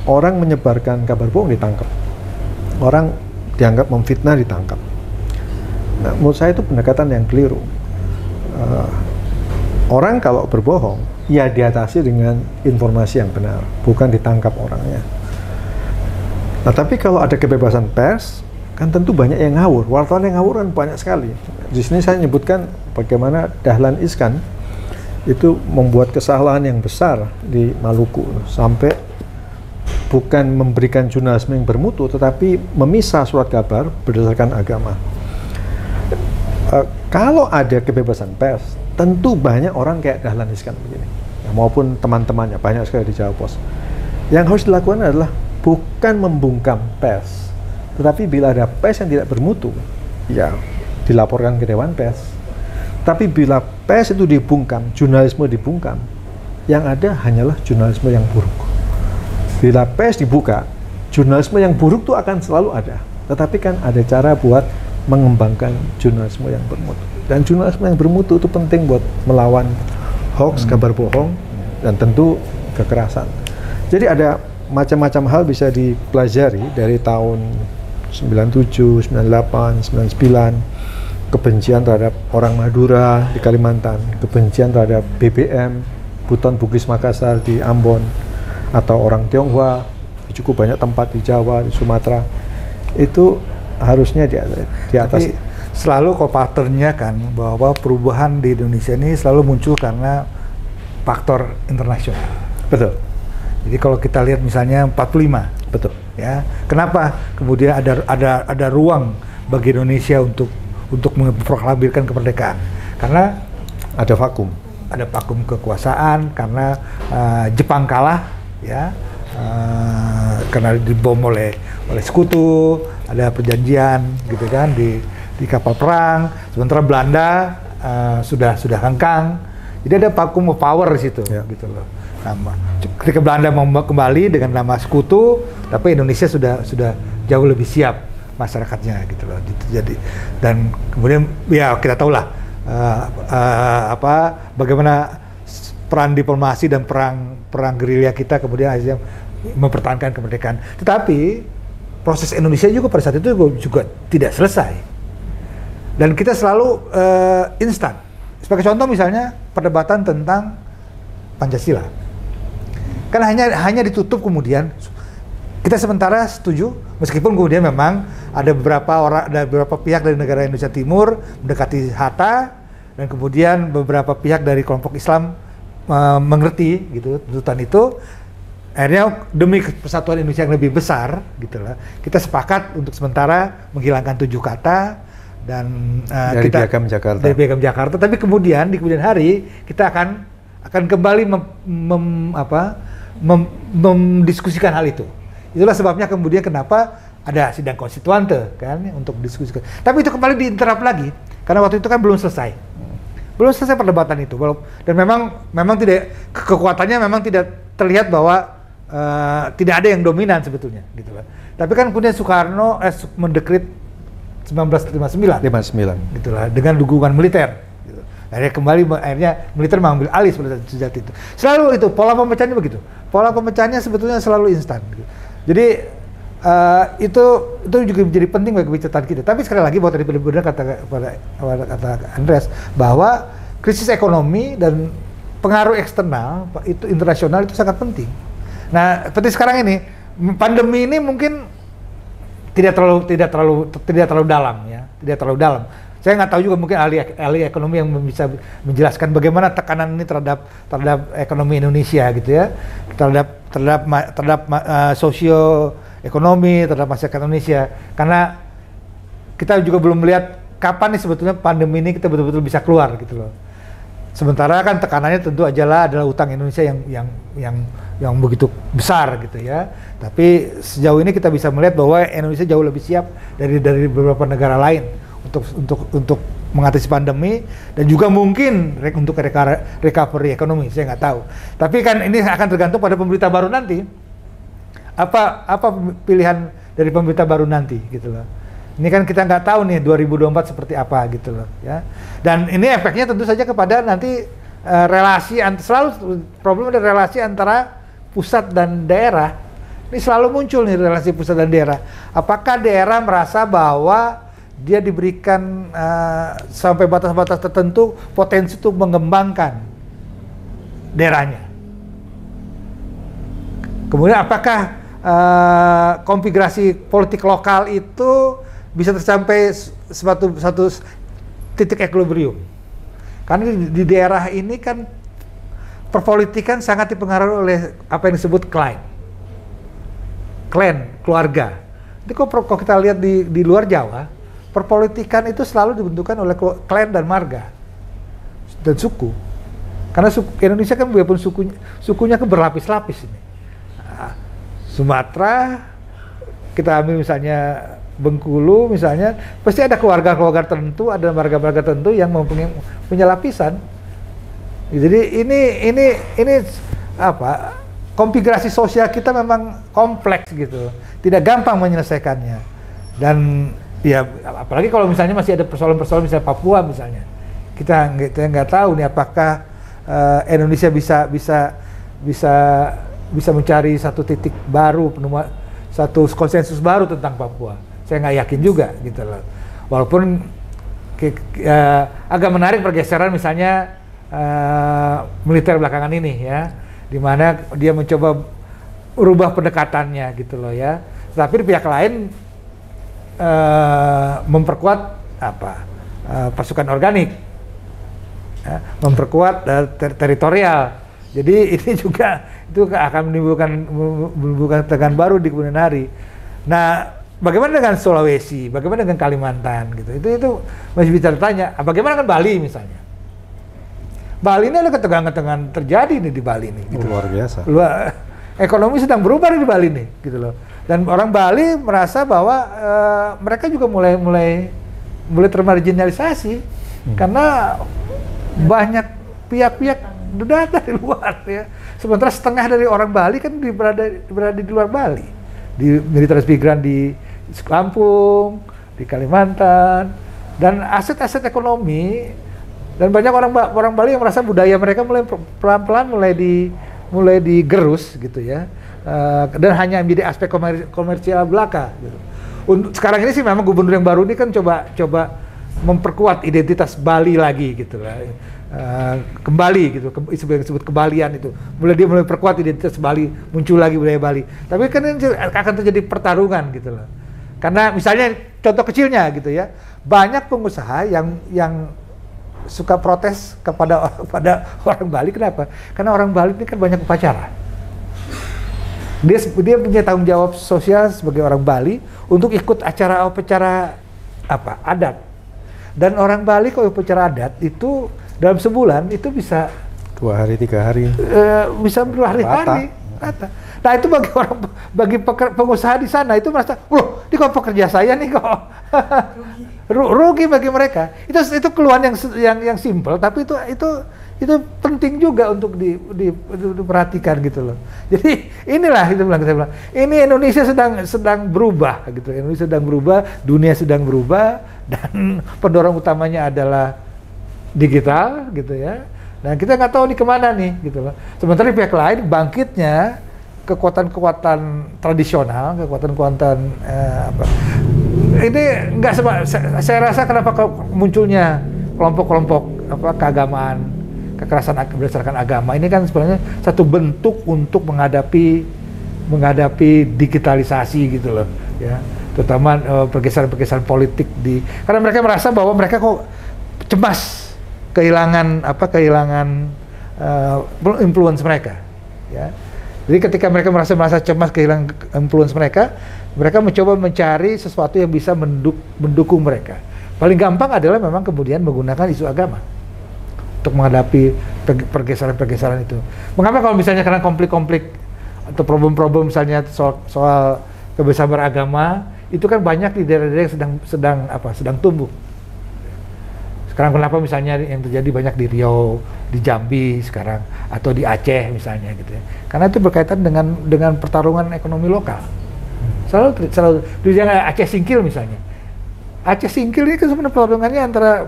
orang menyebarkan kabar bohong ditangkap, orang dianggap memfitnah ditangkap. Nah, menurut saya itu pendekatan yang keliru. Orang kalau berbohong, ya diatasi dengan informasi yang benar, bukan ditangkap orangnya. Nah, tapi kalau ada kebebasan pers, kan tentu banyak yang ngawur. Wartawan yang ngawur kan banyak sekali. Di sini saya menyebutkan bagaimana Dahlan Iskan itu membuat kesalahan yang besar di Maluku, sampai bukan memberikan jurnalisme yang bermutu, tetapi memisah surat kabar berdasarkan agama. Kalau ada kebebasan pers, tentu banyak orang kayak Dahlan Iskan begini, ya, maupun teman-temannya, banyak sekali di Jawa Pos. Yang harus dilakukan adalah bukan membungkam pers, tetapi bila ada pers yang tidak bermutu, ya dilaporkan ke Dewan Pers. Tapi bila pers itu dibungkam, jurnalisme dibungkam, yang ada hanyalah jurnalisme yang buruk. Bila pers dibuka, jurnalisme yang buruk itu akan selalu ada. Tetapi kan ada cara buat mengembangkan jurnalisme yang bermutu. Dan jurnalisme yang bermutu itu penting buat melawan hoax, kabar bohong, dan tentu kekerasan. Jadi ada macam-macam hal bisa dipelajari dari tahun 97, 98, 99, kebencian terhadap orang Madura di Kalimantan, kebencian terhadap BBM, Buton Bugis Makassar di Ambon, atau orang Tionghoa di cukup banyak tempat di Jawa, di Sumatera. Itu harusnya di atas. Tapi selalu kok patternnya kan bahwa perubahan di Indonesia ini selalu muncul karena faktor internasional. Betul. Jadi kalau kita lihat misalnya 45, Betul. ya, kenapa kemudian ada ruang bagi Indonesia untuk memproklamirkan kemerdekaan? Karena Ada vakum. ada vakum kekuasaan, karena Jepang kalah, ya, karena dibom oleh sekutu, ada perjanjian gitu kan di kapal perang, sementara Belanda sudah hengkang, jadi ada vakum of power di situ, Ya. gitu loh. Ketika Belanda mau kembali dengan nama sekutu, tapi Indonesia sudah jauh lebih siap masyarakatnya, gitu loh. Jadi, dan kemudian ya kita tahulah bagaimana peran diplomasi dan perang gerilya kita kemudian akhirnya mempertahankan kemerdekaan. Tetapi proses Indonesia juga pada saat itu juga tidak selesai, dan kita selalu instan. Sebagai contoh misalnya perdebatan tentang Pancasila, kan hanya ditutup kemudian. Kita sementara setuju, meskipun kemudian memang ada beberapa pihak dari negara Indonesia Timur mendekati Hatta, dan kemudian beberapa pihak dari kelompok Islam mengerti gitu tuntutan itu. Akhirnya demi persatuan Indonesia yang lebih besar, gitu lah, kita sepakat untuk sementara menghilangkan 7 kata dan Dari Piagam Jakarta. Dari Piagam Jakarta. Tapi kemudian di kemudian hari kita akan kembali mendiskusikan hal itu. Itulah sebabnya kemudian kenapa ada sidang konstituante kan untuk diskusikan. Tapi itu kembali diinterap lagi karena waktu itu kan belum selesai perdebatan itu. Dan memang tidak, kekuatannya memang tidak terlihat bahwa tidak ada yang dominan sebetulnya, gitu lah. Tapi kan kemudian Soekarno mendekrit 1959, gitu lah, dengan dukungan militer. Gitu. Akhirnya militer mengambil alih pada saat itu. Selalu itu pola pemecahannya begitu. Pola pemecahannya sebetulnya selalu instan. Gitu. Jadi itu juga menjadi penting bagi catatan kita. Tapi sekali lagi bahwa tadi benar kata Andreas bahwa krisis ekonomi dan pengaruh eksternal itu internasional itu sangat penting. Nah, seperti sekarang ini pandemi ini mungkin tidak terlalu dalam ya, tidak terlalu dalam. Saya nggak tahu juga, mungkin ahli ekonomi yang bisa menjelaskan bagaimana tekanan ini terhadap ekonomi Indonesia gitu ya, terhadap sosio ekonomi, terhadap masyarakat Indonesia. Karena kita juga belum melihat kapan nih sebetulnya pandemi ini kita betul-betul bisa keluar gitu loh. Sementara kan tekanannya tentu adalah utang Indonesia yang begitu besar gitu ya. Tapi sejauh ini kita bisa melihat bahwa Indonesia jauh lebih siap dari beberapa negara lain untuk mengatasi pandemi, dan juga mungkin untuk recovery ekonomi, saya nggak tahu. Tapi kan ini akan tergantung pada pemerintah baru nanti. Apa pilihan dari pemerintah baru nanti gitu loh. Ini kan kita nggak tahu nih 2024 seperti apa gitu loh ya. Dan ini efeknya tentu saja kepada nanti selalu problem ada relasi antara pusat dan daerah. Ini selalu muncul nih relasi pusat dan daerah. Apakah daerah merasa bahwa dia diberikan sampai batas-batas tertentu potensi untuk mengembangkan daerahnya? Kemudian apakah konfigurasi politik lokal itu bisa tercapai satu titik equilibrium? Karena di daerah ini kan perpolitikan sangat dipengaruhi oleh apa yang disebut clan, keluarga. Jadi kalau kita lihat di luar Jawa, perpolitikan itu selalu dibentukkan oleh klan dan marga dan suku. Karena Indonesia kan walaupun sukunya kan berlapis-lapis ini. Nah, Sumatera, kita ambil misalnya Bengkulu misalnya, pasti ada keluarga-keluarga tertentu, ada marga-marga tertentu yang punya lapisan. Jadi ini apa? Konfigurasi sosial kita memang kompleks gitu, tidak gampang menyelesaikannya. Dan ya apalagi kalau misalnya masih ada persoalan-persoalan misalnya Papua misalnya, kita nggak tahu nih apakah Indonesia bisa bisa mencari satu titik baru, satu konsensus baru tentang Papua. Saya nggak yakin juga gitu loh. Walaupun agak menarik pergeseran misalnya militer belakangan ini ya, di mana dia mencoba merubah pendekatannya gitu loh ya. Tapi di pihak lain memperkuat pasukan organik, ya, memperkuat teritorial. Jadi ini juga itu akan menimbulkan tegangan baru di kemudian hari. Nah, bagaimana dengan Sulawesi? Bagaimana dengan Kalimantan? Gitu. Itu masih bisa ditanya. Bagaimana dengan Bali misalnya? Bali ini ada ketegangan-ketegangan terjadi nih di Bali nih. Gitu. Luar biasa. Ekonomi sedang berubah di Bali nih, gitu loh. Dan orang Bali merasa bahwa mereka juga mulai termarginalisasi karena banyak pihak-pihak datang dari luar ya. Sementara setengah dari orang Bali kan berada di luar Bali, di militer migran di Lampung, di Kalimantan, dan aset-aset ekonomi, dan banyak orang Bali yang merasa budaya mereka mulai pelan-pelan mulai digerus gitu ya, dan hanya menjadi aspek komersial belaka. Gitu. Sekarang ini sih memang gubernur yang baru ini kan coba memperkuat identitas Bali lagi gitu lah. Kembali gitu, yang disebut kebalian itu. Dia mulai perkuat identitas Bali, muncul lagi budaya Bali. Tapi kan ini akan terjadi pertarungan gitu loh. Karena misalnya contoh kecilnya gitu ya, banyak pengusaha yang suka protes kepada orang Bali. Kenapa? Karena orang Bali ini kan banyak upacara. Dia punya tanggung jawab sosial sebagai orang Bali untuk ikut acara-acara adat. Dan orang Bali kalau upacara adat itu dalam sebulan itu bisa 2 hari 3 hari. Bisa berhari-hari. Nah itu bagi pengusaha di sana itu merasa, loh, ini kok pekerja saya nih kok rugi bagi mereka. Itu keluhan yang simpel, tapi itu penting juga untuk diperhatikan gitu loh. Jadi inilah itu saya bilang. Ini Indonesia sedang berubah gitu. Indonesia sedang berubah, dunia sedang berubah, dan pendorong utamanya adalah digital gitu ya. Nah kita nggak tahu nih kemana nih gitu loh. Sementara di pihak lain bangkitnya kekuatan-kekuatan tradisional, kekuatan-kekuatan ini nggak saya rasa kenapa munculnya kelompok-kelompok keagamaan, kekerasan berdasarkan agama ini kan sebenarnya satu bentuk untuk menghadapi digitalisasi gitu loh ya, terutama pergeseran-pergeseran politik karena mereka merasa bahwa mereka kok cemas kehilangan influence mereka ya. Jadi ketika mereka merasa cemas kehilangan influence mereka mencoba mencari sesuatu yang bisa mendukung mereka. Paling gampang adalah memang kemudian menggunakan isu agama untuk menghadapi pergeseran-pergeseran itu. Mengapa kalau misalnya karena konflik-konflik atau problem-problem misalnya soal kebebasan beragama itu kan banyak di daerah-daerah yang sedang tumbuh. Sekarang kenapa misalnya yang terjadi banyak di Riau, di Jambi sekarang, atau di Aceh misalnya gitu ya. Karena itu berkaitan dengan pertarungan ekonomi lokal. Selalu di Aceh Singkil misalnya. Aceh Singkil ini kan sebenarnya pertarungannya antara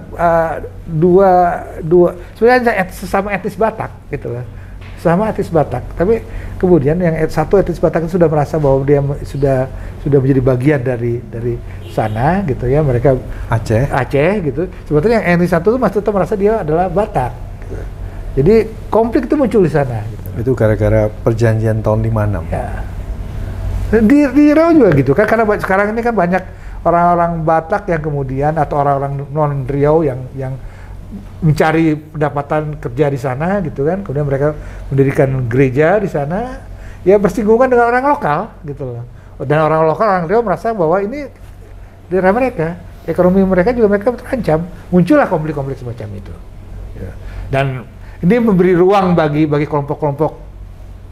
sebenarnya sesama etnis Batak gitu lah. Sama etnis Batak, tapi kemudian yang satu etnis Batak itu sudah merasa bahwa dia sudah menjadi bagian dari sana gitu ya, mereka Aceh gitu. Sebetulnya yang etnis satu itu tetap merasa dia adalah Batak. Gitu. Jadi konflik itu muncul di sana. Gitu. Itu gara-gara perjanjian tahun 56. Ya. Di Riau juga gitu kan, karena sekarang ini kan banyak orang-orang Batak yang kemudian atau orang-orang non Riau yang mencari pendapatan kerja di sana gitu kan, kemudian mereka mendirikan gereja di sana, ya bersinggungan dengan orang lokal gitu loh. Dan orang lokal, orang Riau merasa bahwa ini daerah mereka, ekonomi mereka juga mereka terancam, muncullah konflik-konflik semacam itu. Ya. Dan ini memberi ruang bagi kelompok-kelompok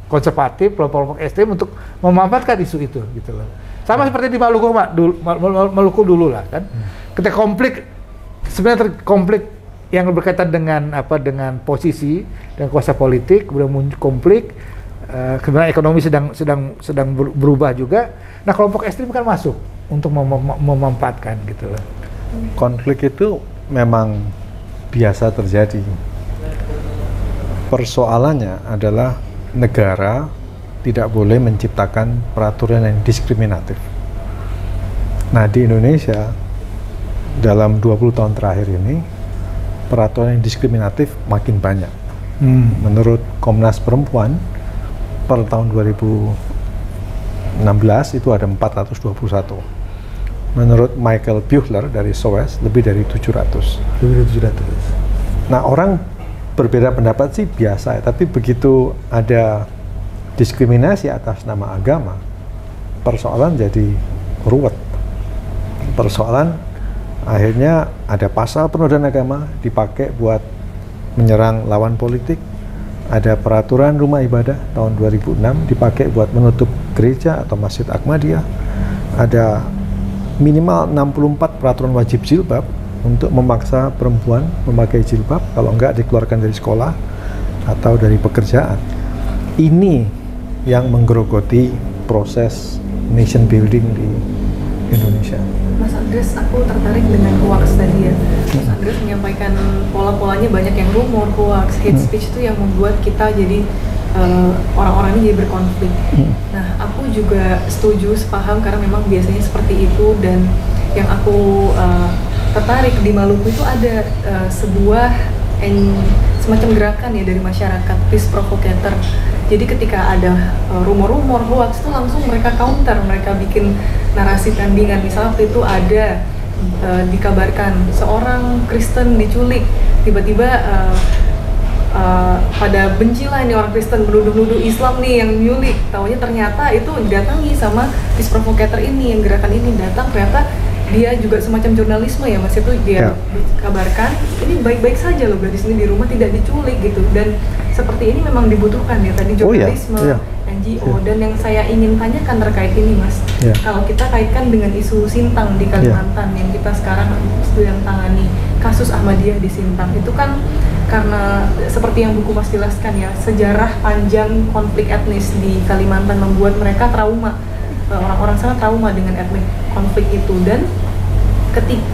konservatif, kelompok-kelompok ekstrem untuk memanfaatkan isu itu gitu loh. Sama seperti di Maluku dulu lah kan. Ketika sebenarnya konflik yang berkaitan dengan posisi dan kuasa politik, kemudian muncul konflik, kemudian ekonomi sedang berubah juga. Nah kelompok ekstrim kan masuk untuk memanfaatkan gitu loh. Konflik itu memang biasa terjadi. Persoalannya adalah negara tidak boleh menciptakan peraturan yang diskriminatif. Nah, di Indonesia dalam 20 tahun terakhir ini peraturan yang diskriminatif makin banyak. Menurut Komnas Perempuan per tahun 2016 itu ada 421. Menurut Michael Buechler dari SOAS lebih dari 700. Lebih dari 700. Nah, orang berbeda pendapat sih biasa, tapi begitu ada diskriminasi atas nama agama, persoalan jadi ruwet. Persoalan akhirnya ada pasal penodaan agama dipakai buat menyerang lawan politik, ada peraturan rumah ibadah tahun 2006 dipakai buat menutup gereja atau masjid Ahmadiyah, ada minimal 64 peraturan wajib jilbab untuk memaksa perempuan memakai jilbab, kalau enggak dikeluarkan dari sekolah atau dari pekerjaan. Ini yang menggerogoti proses nation building di Indonesia. Mas Andres, aku tertarik dengan hoax tadi ya. Mas Andres menyampaikan pola-polanya banyak yang rumor, hoax, hate speech itu yang membuat kita jadi orang-orang ini jadi berkonflik. Nah, aku juga setuju, sepaham karena memang biasanya seperti itu. Dan yang aku tertarik di Maluku itu ada sebuah semacam gerakan ya dari masyarakat, peace provocator. Jadi ketika ada rumor-rumor hoax itu langsung mereka counter, mereka bikin narasi tandingan. Misalnya waktu itu ada dikabarkan seorang Kristen diculik, tiba-tiba pada benci lah ini orang Kristen, menuduh-nuduh Islam nih yang nyulik. Taunya ternyata itu didatangi sama peace provocator ini, yang gerakan ini datang, ternyata dia juga semacam jurnalisme ya Mas, itu dia kabarkan ini baik-baik saja loh gadis ini di rumah, tidak diculik gitu. Dan seperti ini memang dibutuhkan ya tadi jurnalisme, NGO. Dan yang saya ingin tanyakan terkait ini Mas, kalau kita kaitkan dengan isu Sintang di Kalimantan yang kita sekarang sedang tangani, kasus Ahmadiyah di Sintang itu kan karena seperti yang buku Mas jelaskan ya, sejarah panjang konflik etnis di Kalimantan membuat mereka trauma. Orang-orang sangat trauma dengan etnik konflik itu, dan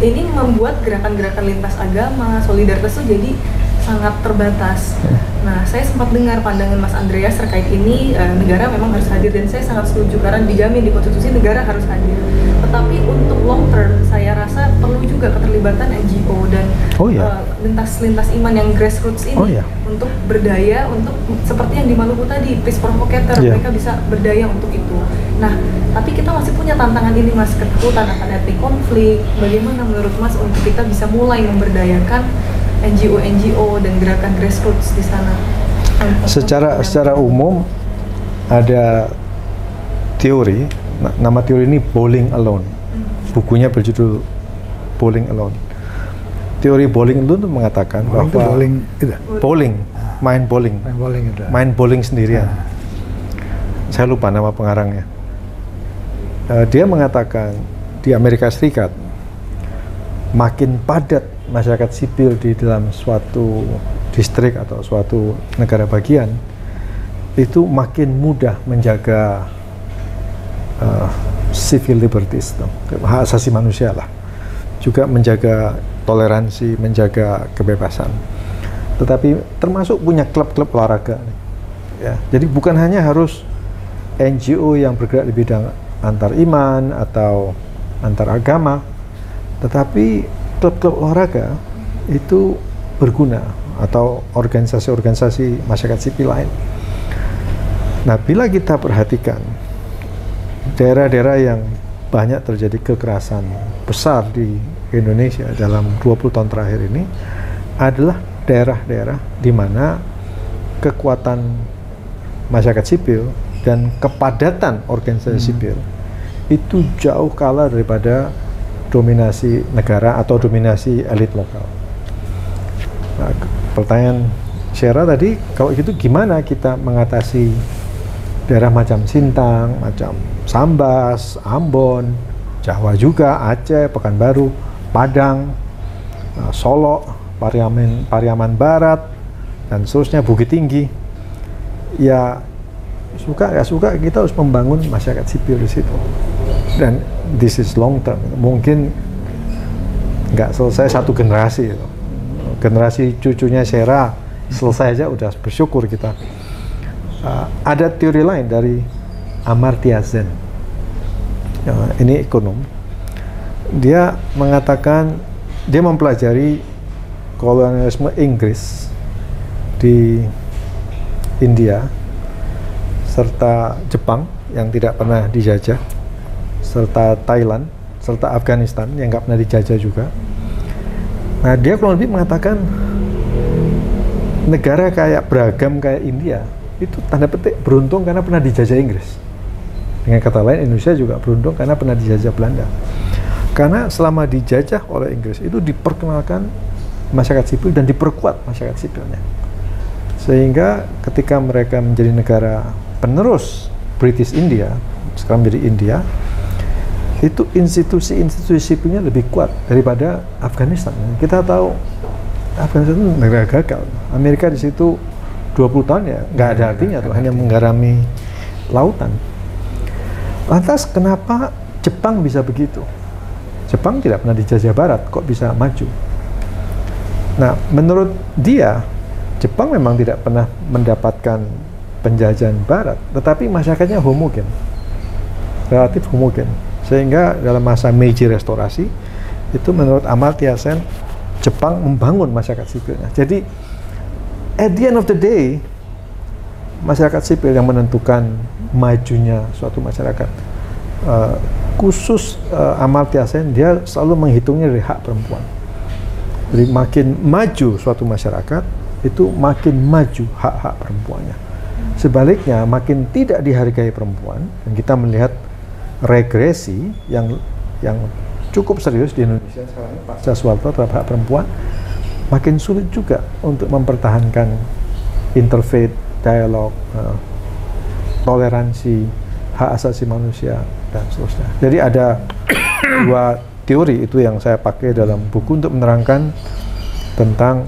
ini membuat gerakan-gerakan lintas agama, solidaritas itu jadi sangat terbatas. Nah, saya sempat dengar pandangan Mas Andreas terkait ini, negara memang harus hadir, dan saya sangat setuju karena dijamin di konstitusi negara harus hadir. Tetapi untuk long term, saya rasa perlu juga keterlibatan NGO dan lintas iman yang grassroots ini untuk berdaya, untuk seperti yang di Maluku tadi, peace provocator, mereka bisa berdaya untuk itu. Nah, tapi kita masih punya tantangan ini Mas, ketakutan akan etnik konflik. Bagaimana menurut Mas untuk kita bisa mulai memberdayakan NGO dan gerakan grassroots di sana? Secara umum ada teori, nama teori ini Bowling Alone. Bukunya berjudul Bowling Alone. Teori Bowling Alone itu mengatakan bahwa main bowling sendirian. Saya lupa nama pengarangnya. Dia mengatakan di Amerika Serikat makin padat masyarakat sipil di dalam suatu distrik atau suatu negara bagian, itu makin mudah menjaga civil liberties, hak asasi manusia lah, juga menjaga toleransi, menjaga kebebasan. Tetapi termasuk punya klub-klub olahraga, ya. Jadi bukan hanya harus NGO yang bergerak di bidang antar iman atau antar agama, tetapi klub-klub olahraga itu berguna, atau organisasi-organisasi masyarakat sipil lain. Nah, bila kita perhatikan daerah-daerah yang banyak terjadi kekerasan besar di Indonesia dalam 20 tahun terakhir ini adalah daerah-daerah di mana kekuatan masyarakat sipil dan kepadatan organisasi sipil itu jauh kalah daripada dominasi negara atau dominasi elit lokal. Nah, pertanyaan Syera tadi, kalau gitu gimana kita mengatasi daerah macam Sintang, macam Sambas, Ambon, Jawa juga, Aceh, Pekanbaru, Padang, Solo, Pariaman Barat, dan seterusnya, Bukit Tinggi. Ya, suka nggak suka kita harus membangun masyarakat sipil di situ. Dan this is long term, mungkin nggak selesai satu generasi. Generasi cucunya Syera selesai aja udah bersyukur kita. Ada teori lain dari Amartya Sen. Ini ekonom. Dia mengatakan dia mempelajari kolonialisme Inggris di India serta Jepang yang tidak pernah dijajah, serta Thailand, serta Afghanistan yang nggak pernah dijajah juga. Nah, dia kurang lebih mengatakan negara kayak beragam kayak India itu tanda petik beruntung karena pernah dijajah Inggris. Dengan kata lain, Indonesia juga beruntung karena pernah dijajah Belanda. Karena selama dijajah oleh Inggris itu diperkenalkan masyarakat sipil dan diperkuat masyarakat sipilnya. Sehingga ketika mereka menjadi negara penerus British India, sekarang menjadi India, itu institusi-institusi sipilnya lebih kuat daripada Afghanistan. Kita tahu Afghanistan itu negara gagal. Amerika di situ 20 tahun ya nggak ada artinya tuh, hanya menggarami lautan. Lantas kenapa Jepang bisa begitu? Jepang tidak pernah dijajah Barat, kok bisa maju? Nah, menurut dia, Jepang memang tidak pernah mendapatkan penjajahan Barat, tetapi masyarakatnya homogen, relatif homogen. Sehingga dalam masa Meiji Restorasi, itu menurut Amartya Sen, Jepang membangun masyarakat sipilnya. Jadi, at the end of the day, masyarakat sipil yang menentukan majunya suatu masyarakat. Khusus Amartya Sen, dia selalu menghitungnya dari hak perempuan. Jadi makin maju suatu masyarakat, itu makin maju hak-hak perempuannya. Sebaliknya, makin tidak dihargai perempuan, dan kita melihat regresi yang cukup serius di Indonesia sekarang, pasca Soeharto terhadap hak perempuan, makin sulit juga untuk mempertahankan interfaith dialog, toleransi, hak asasi manusia, dan seterusnya. Jadi ada dua teori itu yang saya pakai dalam buku untuk menerangkan tentang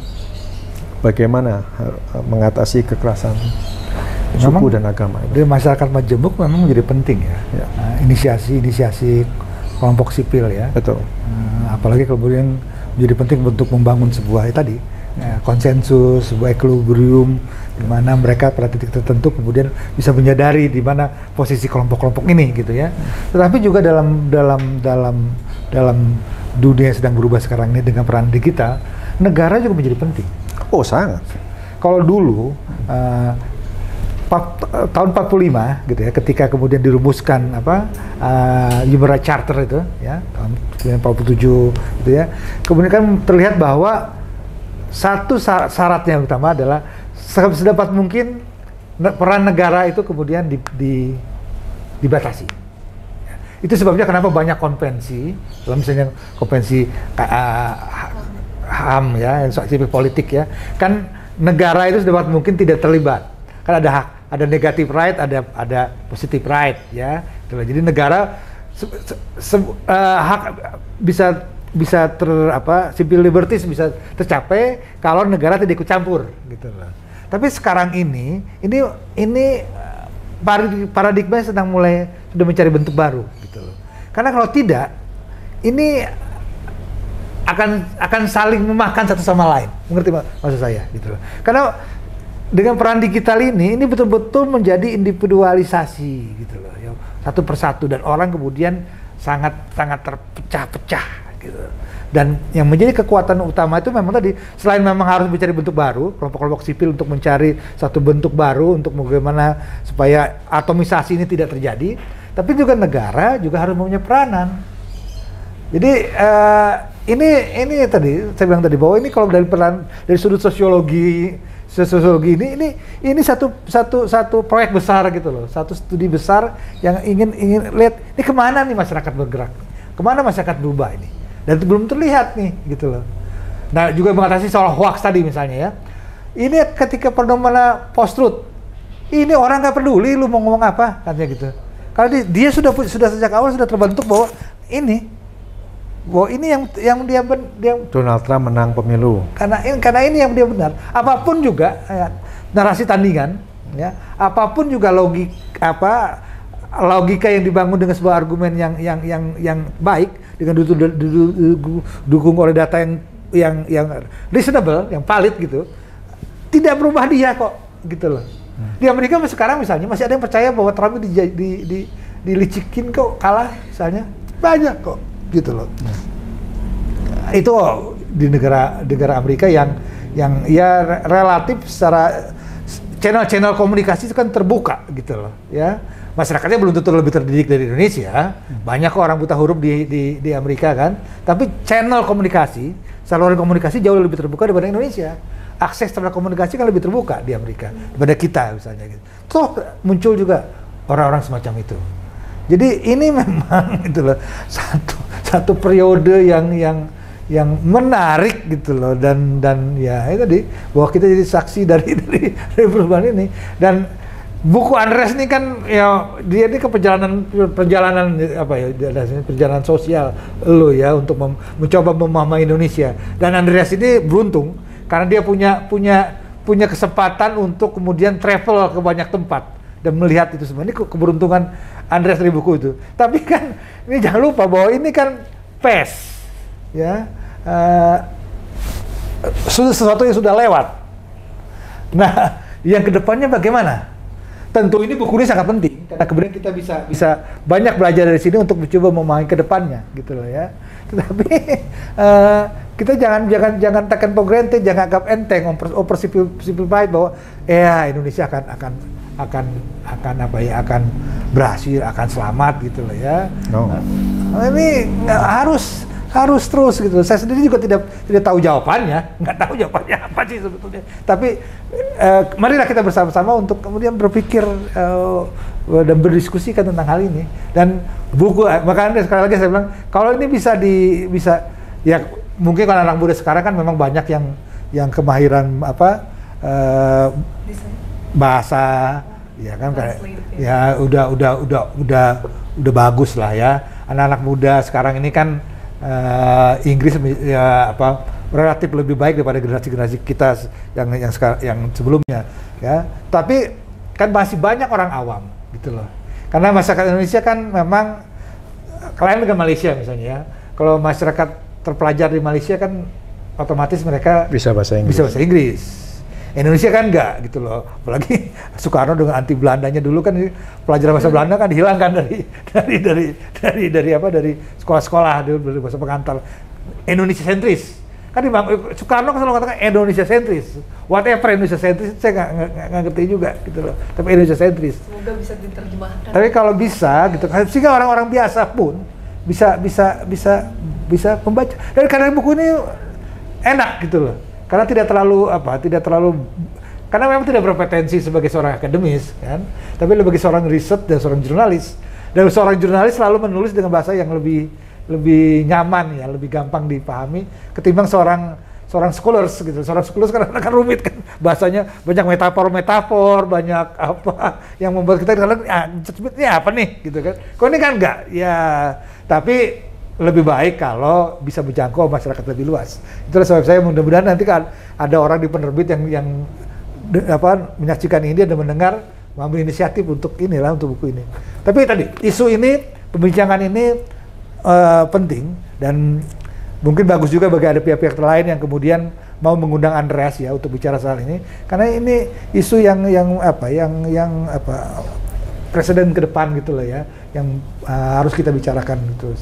bagaimana mengatasi kekerasan suku dan agama. Di masyarakat majemuk memang menjadi penting ya. Inisiasi kelompok sipil ya. Betul. Apalagi kemudian menjadi penting untuk membangun sebuah konsensus, sebuah equilibrium di mana mereka pada titik tertentu kemudian bisa menyadari di mana posisi kelompok-kelompok ini gitu ya. Tetapi juga dalam dunia yang sedang berubah sekarang ini dengan peran digital, negara juga menjadi penting. Oh, sangat. Kalau dulu tahun 45 gitu ya, ketika kemudian dirumuskan Human Rights Charter itu ya, tahun 1947 gitu ya. Kemudian kan terlihat bahwa satu syaratnya yang utama adalah sedapat mungkin peran negara itu kemudian dibatasi. Ya. Itu sebabnya kenapa banyak konvensi, dalam misalnya konvensi HAM ya, sipil politik ya, kan negara itu sedapat mungkin tidak terlibat. Kan ada hak, ada negative right, ada positive right ya. Jadi negara hak bisa civil liberties bisa tercapai kalau negara tidak ikut campur gitu loh. Tapi sekarang ini paradigma sedang sudah mencari bentuk baru gitu loh. Karena kalau tidak, ini akan saling memakan satu sama lain. Mengerti maksud saya gitu loh. Karena dengan peran digital ini betul-betul menjadi individualisasi gitu loh, ya, satu persatu, dan orang kemudian sangat terpecah-pecah gitu. Dan yang menjadi kekuatan utama itu memang tadi, selain memang harus mencari bentuk baru, kelompok-kelompok sipil untuk mencari satu bentuk baru untuk bagaimana supaya atomisasi ini tidak terjadi, tapi juga negara juga harus punya peranan. Jadi ini tadi saya bilang tadi bahwa ini kalau dari sudut sosiologi ini satu proyek besar gitu loh, satu studi besar yang ingin lihat ini kemana nih masyarakat bergerak, kemana masyarakat berubah ini, dan itu belum terlihat nih gitu loh. Nah, juga mengatasi soal hoax tadi misalnya ya, ini ketika fenomena post truth, ini orang nggak peduli lu mau ngomong apa katanya gitu, karena dia sudah sejak awal sudah terbentuk bahwa ini yang dia Donald Trump menang pemilu. Karena ini yang dia benar. Apapun juga ya, narasi tandingan, ya, apapun juga logika yang dibangun dengan sebuah argumen yang baik dengan didukung oleh data yang reasonable, yang valid gitu, tidak berubah dia kok, gitu loh. Di Amerika sekarang misalnya masih ada yang percaya bahwa Trump dilicikin kok kalah misalnya, banyak kok gitu loh. Itu di negara Amerika yang ya relatif secara channel komunikasi itu kan terbuka gitu loh ya. Masyarakatnya belum tentu lebih terdidik dari Indonesia. Banyak kok orang buta huruf di Amerika kan. Tapi channel komunikasi, saluran komunikasi jauh lebih terbuka daripada Indonesia. Akses terhadap komunikasi kan lebih terbuka di Amerika daripada kita misalnya gitu. Toh muncul juga orang-orang semacam itu. Jadi ini memang gitu loh satu periode yang menarik gitu loh dan ya itu tadi bahwa kita jadi saksi dari perubahan ini. Dan buku Andreas ini kan ya dia ini ke perjalanan apa ya, perjalanan sosial lo ya untuk mencoba memahami Indonesia. Dan Andreas ini beruntung karena dia punya kesempatan untuk kemudian travel ke banyak tempat dan melihat itu semua. Ini keberuntungan Andreas dari buku itu. Tapi kan ini jangan lupa bahwa ini kan past ya, sesuatu yang sudah lewat. Nah, yang kedepannya bagaimana? Tentu ini buku ini sangat penting karena kemudian kita bisa banyak belajar dari sini untuk mencoba memahami kedepannya gitu loh ya. Tetapi kita jangan taken for granted, jangan anggap enteng, simplify bahwa ya Indonesia akan apa ya, akan berhasil, akan selamat gitu loh ya. Ini harus terus gitu. Saya sendiri juga tidak tahu jawabannya, nggak tahu jawabannya apa sih sebetulnya. Tapi marilah kita bersama-sama untuk kemudian berpikir dan berdiskusikan tentang hal ini. Dan buku, makanya sekali lagi saya bilang, kalau ini bisa ya mungkin kalau anak muda sekarang kan memang banyak yang kemahiran apa bahasa, ya kan kayak ya udah bagus lah ya. Anak-anak muda sekarang ini kan Inggris ya apa relatif lebih baik daripada generasi kita yang sebelumnya ya. Tapi kan masih banyak orang awam gitu loh. Karena masyarakat Indonesia kan memang lain dengan Malaysia misalnya ya. Kalau masyarakat terpelajar di Malaysia kan otomatis mereka bisa bahasa Inggris. Indonesia kan enggak gitu loh. Apalagi Soekarno dengan anti Belandanya dulu kan pelajaran bahasa Belanda kan dihilangkan dari sekolah-sekolah dari bahasa pengantar. Indonesia sentris. Kan Soekarno kan selalu mengatakan Indonesia sentris. Whatever Indonesia sentris saya nggak ngerti juga gitu loh. Tapi Indonesia sentris. Semoga bisa diterjemahkan. Tapi kalau bisa gitu sehingga orang-orang biasa pun bisa membaca. Dan karena buku ini enak gitu loh. Karena tidak terlalu karena memang tidak berpretensi sebagai seorang akademis kan, tapi sebagai seorang riset dan seorang jurnalis. Dan seorang jurnalis selalu menulis dengan bahasa yang lebih nyaman ya, lebih gampang dipahami ketimbang seorang scholars gitu. Seorang scholars kan rumit kan bahasanya, banyak metafor, banyak apa yang membuat kita kadang ini apa nih gitu kan. Kok ini kan enggak ya, tapi lebih baik kalau bisa menjangkau masyarakat lebih luas. Itulah sebab saya mudah-mudahan nanti kan ada orang di penerbit yang menyaksikan ini dan mendengar, mengambil inisiatif untuk buku ini. Tapi tadi isu ini, pembincangan ini penting dan mungkin bagus juga bagi ada pihak-pihak lain yang kemudian mau mengundang Andreas ya untuk bicara soal ini, karena ini isu yang presiden ke depan gitu loh ya, yang harus kita bicarakan gitu.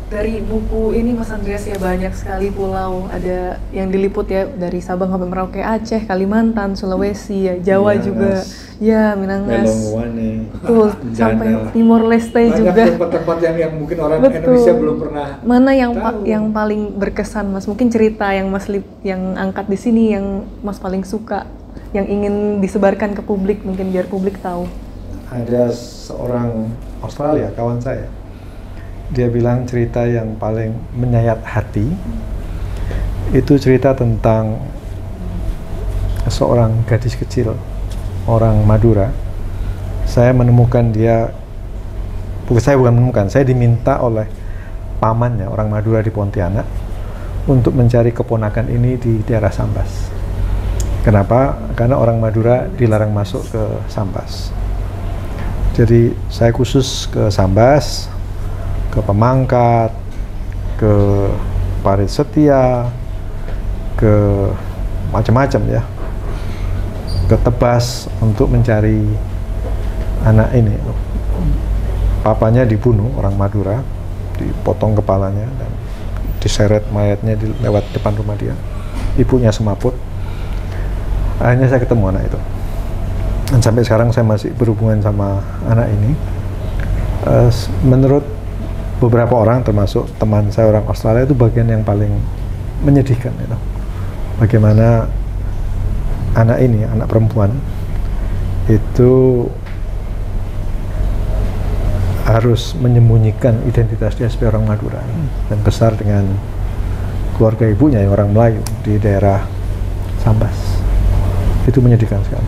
Dari buku ini Mas Andreas ya banyak sekali pulau, ada yang diliput ya dari Sabang sampai Merauke, Aceh, Kalimantan, Sulawesi, ya, Jawa Minangas, juga, ya Minangas, betul, sampai Timor Leste juga. Banyak tempat-tempat yang mungkin orang Indonesia belum pernah. Mana yang paling berkesan Mas? Mungkin cerita yang Mas yang angkat di sini yang Mas paling suka, yang ingin disebarkan ke publik, mungkin biar publik tahu. Ada seorang Australia, kawan saya. Dia bilang cerita yang paling menyayat hati itu cerita tentang seorang gadis kecil orang Madura. Saya menemukan dia, saya diminta oleh pamannya orang Madura di Pontianak untuk mencari keponakan ini di daerah Sambas. Kenapa? Karena orang Madura dilarang masuk ke Sambas. Jadi saya khusus ke Sambas, ke Pemangkat, ke Parit Setia, ke macam-macam ya. ke Tebas untuk mencari anak ini. Papanya dibunuh orang Madura, dipotong kepalanya dan diseret mayatnya lewat depan rumah dia. Ibunya semaput. Akhirnya saya ketemu anak itu. Dan sampai sekarang saya masih berhubungan sama anak ini. Menurut beberapa orang, termasuk teman saya orang Australia, itu bagian yang paling menyedihkan itu. Bagaimana anak ini, anak perempuan itu harus menyembunyikan identitas dia sebagai orang Madura dan besar dengan keluarga ibunya yang orang Melayu di daerah Sambas. Itu menyedihkan sekali.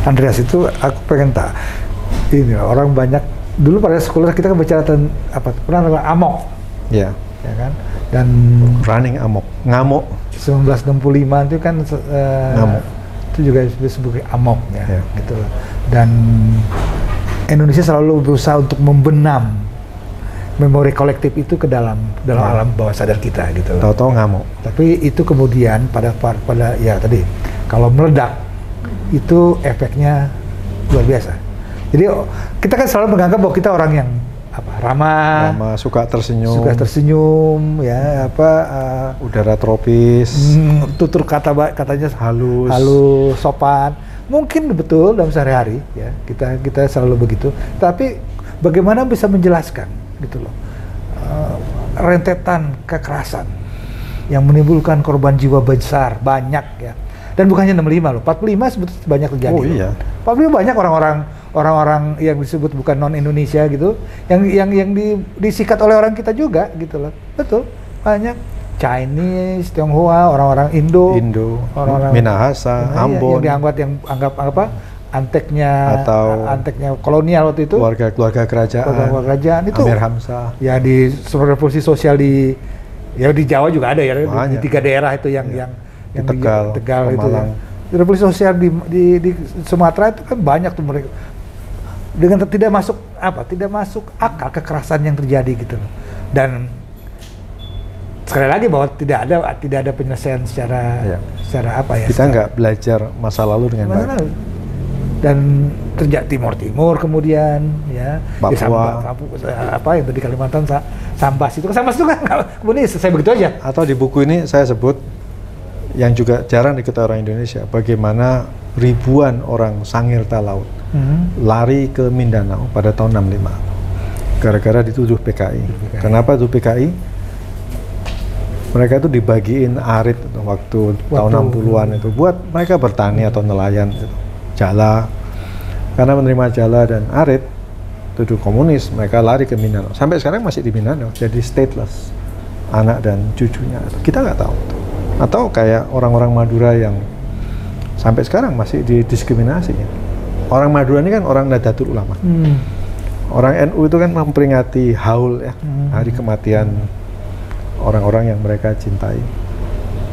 Andreas, itu aku pengen ini orang banyak dulu pada sekolah kita kan bicara tentang apa, pernah dengar amok, Ya. ya kan? Dan Running amok, ngamuk. 1965 itu kan Ngamuk. itu juga disebut amok ya, Ya. gitu loh. Dan Indonesia selalu berusaha untuk membenam memori kolektif itu ke dalam alam bawah sadar kita gitu loh. Tahu-tahu ngamuk. Tapi itu kemudian pada ya tadi kalau meledak itu efeknya luar biasa. Jadi kita kan selalu menganggap bahwa kita orang yang ramah, suka tersenyum, ya udara tropis, tutur katanya halus, sopan. Mungkin betul dalam sehari-hari ya kita selalu begitu. Tapi bagaimana bisa menjelaskan gitu loh rentetan kekerasan yang menimbulkan korban jiwa besar banyak ya. Dan bukannya 65 loh, 45 sebetulnya banyak terjadi. Oh iya. 45 banyak orang-orang yang disebut bukan non Indonesia gitu, yang disikat oleh orang kita juga gitu loh. Betul, banyak Chinese, Tionghoa, orang-orang Indo, orang-orang Minahasa, Ambon, yang dianggap apa? Anteknya kolonial waktu itu. Keluarga kerajaan itu. Amir Hamzah. Ya di revolusi sosial di Jawa juga ada ya, di 3 daerah itu yang di Tegal itu ya. Revolusi sosial di Sumatera itu kan banyak tuh mereka dengan tidak masuk akal kekerasan yang terjadi gitu loh. Dan sekali lagi bahwa tidak ada penyelesaian secara kita nggak belajar masa lalu dengan baik. Dan terjadi Timur kemudian ya Papua, yang tadi Kalimantan Sambas itu kan kemudian saya begitu aja. Atau di buku ini saya sebut yang juga jarang diketahui orang Indonesia, bagaimana ribuan orang Sangir Talaut lari ke Mindanao pada tahun 65 gara-gara dituduh PKI. Kenapa itu PKI? Mereka itu dibagiin arit waktu tahun 60-an itu buat mereka bertani atau nelayan gitu. Jala, karena menerima jala dan arit tuduh komunis, mereka lari ke Mindanao. Sampai sekarang masih di Mindanao, jadi stateless anak dan cucunya. Kita nggak tahu. Atau kayak orang-orang Madura yang sampai sekarang masih didiskriminasi. Orang Madura ini kan orang Nahdlatul Ulama. Orang NU itu kan memperingati haul ya, hari kematian orang-orang yang mereka cintai.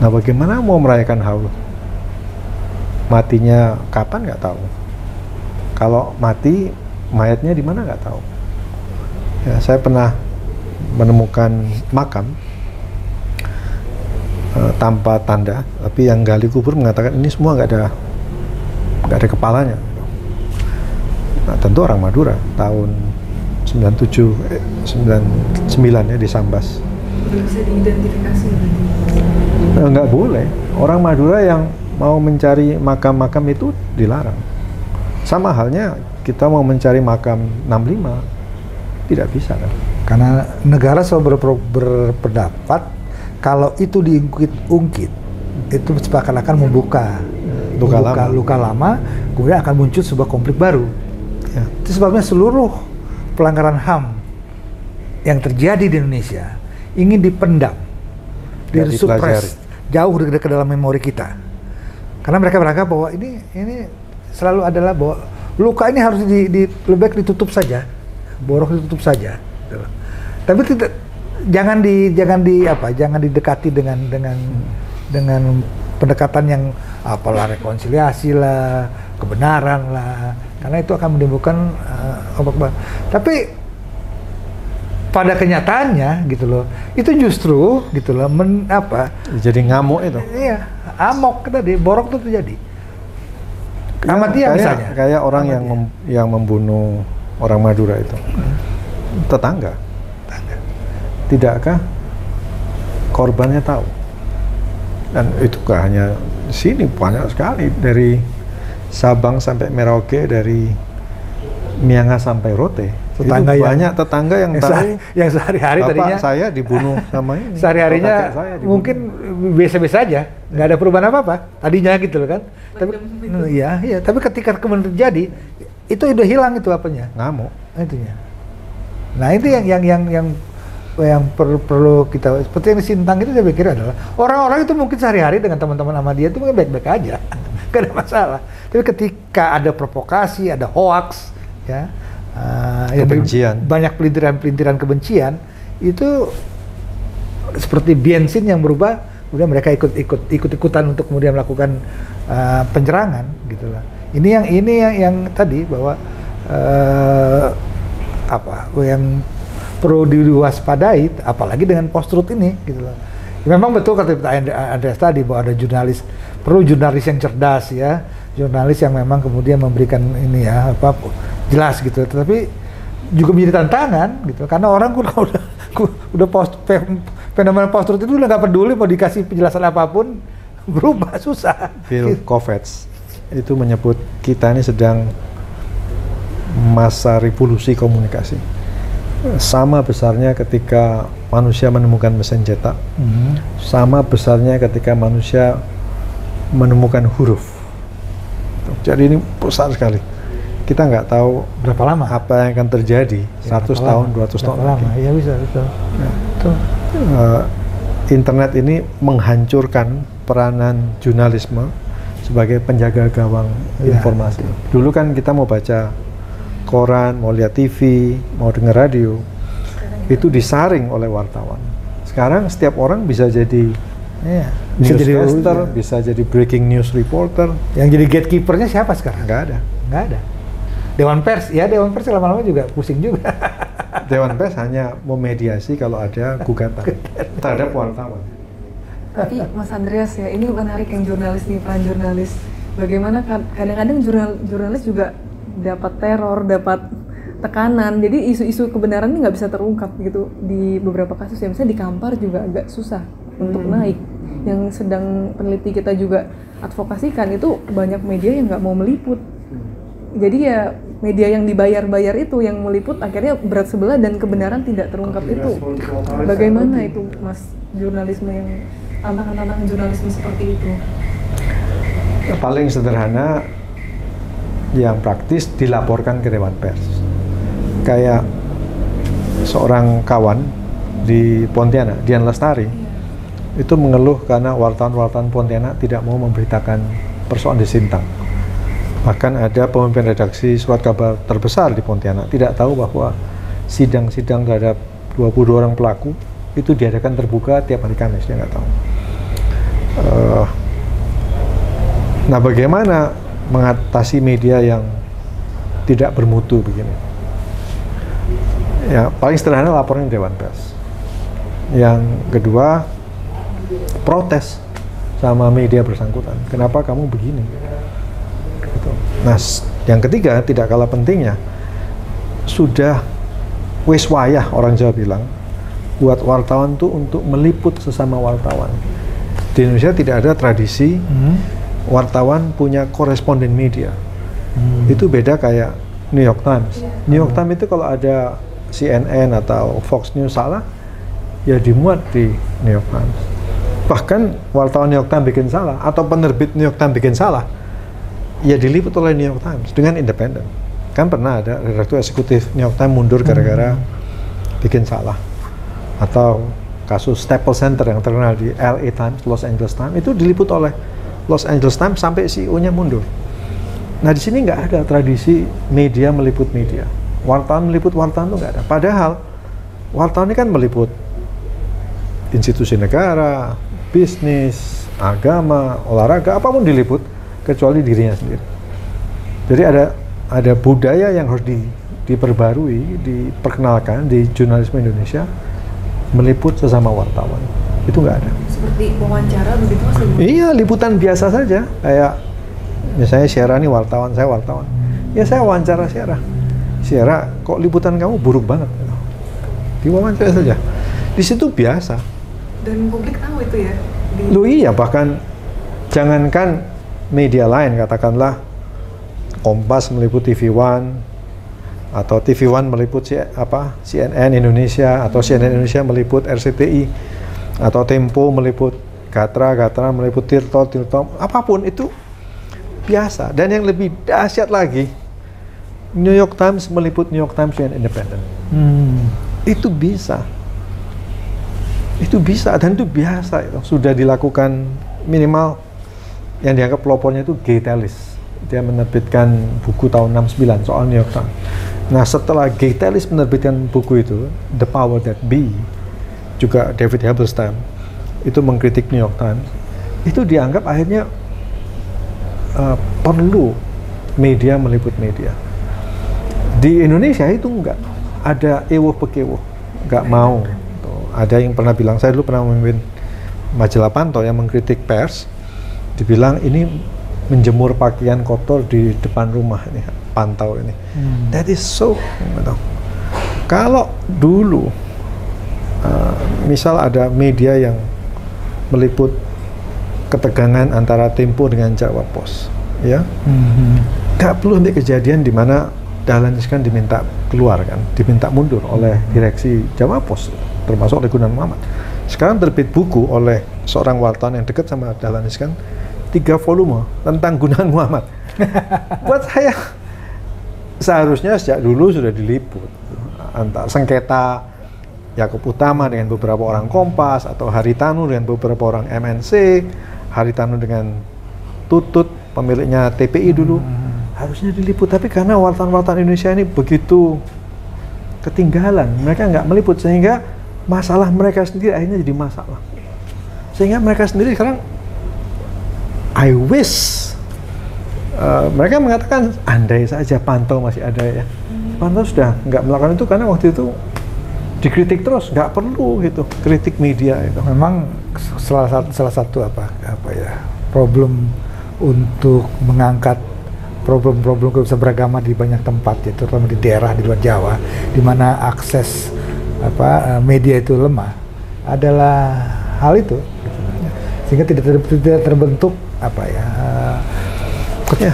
Nah, bagaimana mau merayakan haul? Matinya kapan nggak tahu. Kalau mati, mayatnya di mana nggak tahu. Ya, saya pernah menemukan makam tanpa tanda, tapi yang gali kubur mengatakan ini semua nggak ada kepalanya. Nah, tentu orang Madura tahun 99 ya di Sambas. Bisa diidentifikasi berarti? Nggak boleh. Orang Madura yang mau mencari makam-makam itu dilarang. Sama halnya kita mau mencari makam 65 tidak bisa kan? Karena negara selalu berpendapat kalau itu diungkit, itu akan membuka luka lama, kemudian akan muncul sebuah konflik baru. Ya. Itu sebabnya seluruh pelanggaran HAM yang terjadi di Indonesia ingin dipendam, disupres jauh ke dalam memori kita. Karena mereka beranggapan bahwa ini selalu adalah bahwa luka ini harus lebih baik ditutup saja, borok ditutup saja. Tapi tidak. Jangan didekati dengan pendekatan yang apalah rekonsiliasi lah, kebenaran lah, karena itu akan menimbulkan tapi pada kenyataannya gitu loh, itu justru gitu loh jadi ngamuk itu. Iya, amok tadi, borok itu terjadi. Ahmadiyah misalnya. Kayak orang yang membunuh orang Madura itu. Tetangga. Tidakkah korbannya tahu? Dan itu gak hanya sini, banyak sekali, dari Sabang sampai Merauke, dari Miangas sampai Rote. Tetangga itu banyak tetangga yang tahu yang sehari-hari bapak tadinya saya dibunuh sama ini. Sehari-harinya mungkin biasa-biasa aja, nggak ada perubahan apa-apa tadinya gitu loh kan. Tapi iya, tapi ketika kemudian terjadi itu udah hilang itu apanya? Ngamuk. Itunya. Nah, itu yang perlu kita, seperti yang di Sintang itu saya pikir adalah orang-orang itu mungkin sehari-hari dengan teman-teman sama dia itu mungkin baik-baik aja, nggak ada masalah. Tapi ketika ada provokasi, ada hoax, ya, kebencian, banyak pelintiran-pelintiran kebencian, itu seperti bensin yang berubah, kemudian mereka ikut-ikutan untuk kemudian melakukan penyerangan, gitulah. Ini yang tadi bahwa yang perlu diwaspadai, apalagi dengan post-truth ini, gitu loh. Memang betul kata Andreas tadi bahwa ada perlu jurnalis yang cerdas, ya, jurnalis yang memang kemudian memberikan ini ya jelas gitu. Tapi juga menjadi tantangan gitu, karena orang udah fenomena post-truth itu udah nggak peduli mau dikasih penjelasan apapun, berubah susah. Phil Kovacs itu menyebut kita ini sedang masa revolusi komunikasi. Sama besarnya ketika manusia menemukan mesin cetak, sama besarnya ketika manusia menemukan huruf. Jadi ini besar sekali. Kita nggak tahu berapa lama apa yang akan terjadi, 100 tahun, 200 tahun lagi. Iya bisa, betul. Internet ini menghancurkan peranan jurnalisme sebagai penjaga gawang informasi. Dulu kan kita mau baca koran, mau lihat TV, mau dengar radio, itu disaring oleh wartawan. Sekarang setiap orang bisa jadi newscaster, bisa jadi breaking news reporter. Yang jadi gatekeepernya siapa sekarang? Nggak ada. Dewan Pers lama-lama juga pusing juga. Dewan Pers hanya memediasi kalau ada gugatan terhadap wartawan. Tapi Mas Andreas ya, ini menarik yang jurnalis nih, peran jurnalis. Bagaimana kadang-kadang jurnalis juga dapat teror, dapat tekanan, jadi isu-isu kebenaran ini nggak bisa terungkap gitu di beberapa kasus ya. Misalnya di Kampar juga agak susah untuk naik. Yang sedang peneliti kita juga advokasikan itu banyak media yang nggak mau meliput. Jadi ya media yang dibayar-bayar itu yang meliput akhirnya berat sebelah dan kebenaran tidak terungkap itu. Bagaimana itu Mas, jurnalisme yang tantangan-tantangan jurnalisme seperti itu? Paling sederhana, yang praktis dilaporkan ke Dewan Pers. Kayak seorang kawan di Pontianak, Dian Lestari, itu mengeluh karena wartawan-wartawan Pontianak tidak mau memberitakan persoalan di Sintang. Bahkan ada pemimpin redaksi surat kabar terbesar di Pontianak tidak tahu bahwa sidang-sidang terhadap 22 orang pelaku itu diadakan terbuka tiap hari Kamis, dia nggak tahu. Nah, bagaimana mengatasi media yang tidak bermutu begini? Ya, paling sederhana laporan Dewan Pers. Yang kedua, protes sama media bersangkutan. Kenapa kamu begini? Gitu. Nah, yang ketiga, tidak kalah pentingnya, sudah wis wayah orang Jawa bilang, buat wartawan tuh untuk meliput sesama wartawan. Di Indonesia tidak ada tradisi wartawan punya koresponden media. Itu beda kayak New York Times. New York Times itu kalau ada CNN atau Fox News salah, ya dimuat di New York Times. Bahkan wartawan New York Times bikin salah atau penerbit New York Times bikin salah, ya diliput oleh New York Times dengan independen. Kan pernah ada redaktur eksekutif New York Times mundur gara-gara bikin salah. Atau kasus Staples Center yang terkenal di LA Times, Los Angeles Times, itu diliput oleh Los Angeles Times sampai CEO-nya mundur. Nah, di sini nggak ada tradisi media meliput media. Wartawan meliput wartawan itu nggak ada. Padahal wartawan ini kan meliput institusi negara, bisnis, agama, olahraga, apapun diliput kecuali dirinya sendiri. Jadi ada budaya yang harus diperbarui, diperkenalkan di jurnalisme Indonesia, meliput sesama wartawan. Itu nggak ada. Seperti wawancara begitu Mas? Iya, liputan biasa saja, kayak Misalnya Syera ini wartawan, saya wartawan. Ya saya wawancara Syera. Syera, kok liputan kamu buruk banget? Diwawancara saja. Di situ biasa. Dan publik tahu itu ya? Lu iya, bahkan jangankan media lain, katakanlah Kompas meliput TV One, atau TV One meliput CNN Indonesia, atau CNN Indonesia meliput RCTI, atau Tempo meliput Gatra meliput Tirto, apapun itu biasa. Dan yang lebih dahsyat lagi, New York Times meliput New York Times yang independen. Itu bisa. Itu bisa dan itu biasa. Sudah dilakukan minimal yang dianggap pelopornya itu Gay Tallis. Dia menerbitkan buku tahun 69 soal New York Times. Nah, setelah Gay Tallis menerbitkan buku itu, The Power That Be, juga David Halberstam, itu mengkritik New York Times, itu dianggap akhirnya perlu media meliput media. Di Indonesia itu enggak, ada ewuh pekewuh, enggak mau. Ada yang pernah bilang, saya dulu pernah memimpin majalah Pantau yang mengkritik pers, dibilang ini menjemur pakaian kotor di depan rumah ini, Pantau ini. That is so. Kalau dulu, misal ada media yang meliput ketegangan antara Tempo dengan Jawa Pos, ya, nggak perlu sampai kejadian di mana Dahlan Iskan diminta keluar kan, diminta mundur oleh direksi Jawa Pos, termasuk oleh Gunawan Muhammad. Sekarang terbit buku oleh seorang wartawan yang dekat sama Dahlan Iskan, 3 volume tentang Gunawan Muhammad. Buat saya, seharusnya sejak dulu sudah diliput antara sengketa Yakub Utama dengan beberapa orang Kompas, atau Haritanu dengan beberapa orang MNC, Haritanu dengan Tutut, pemiliknya TPI dulu, harusnya diliput. Tapi karena wartawan-wartawan Indonesia ini begitu ketinggalan, mereka nggak meliput, sehingga masalah mereka sendiri akhirnya jadi masalah. Sehingga mereka sendiri sekarang, I wish, mereka mengatakan andai saja Pantau masih ada ya. Pantau sudah nggak melakukan itu karena waktu itu dikritik terus, nggak perlu gitu kritik media itu. Memang salah satu problem untuk mengangkat problem-problem kebebasan beragama di banyak tempat, yaitu terutama di daerah di luar Jawa, di mana akses media itu lemah, adalah hal itu, sehingga tidak terbentuk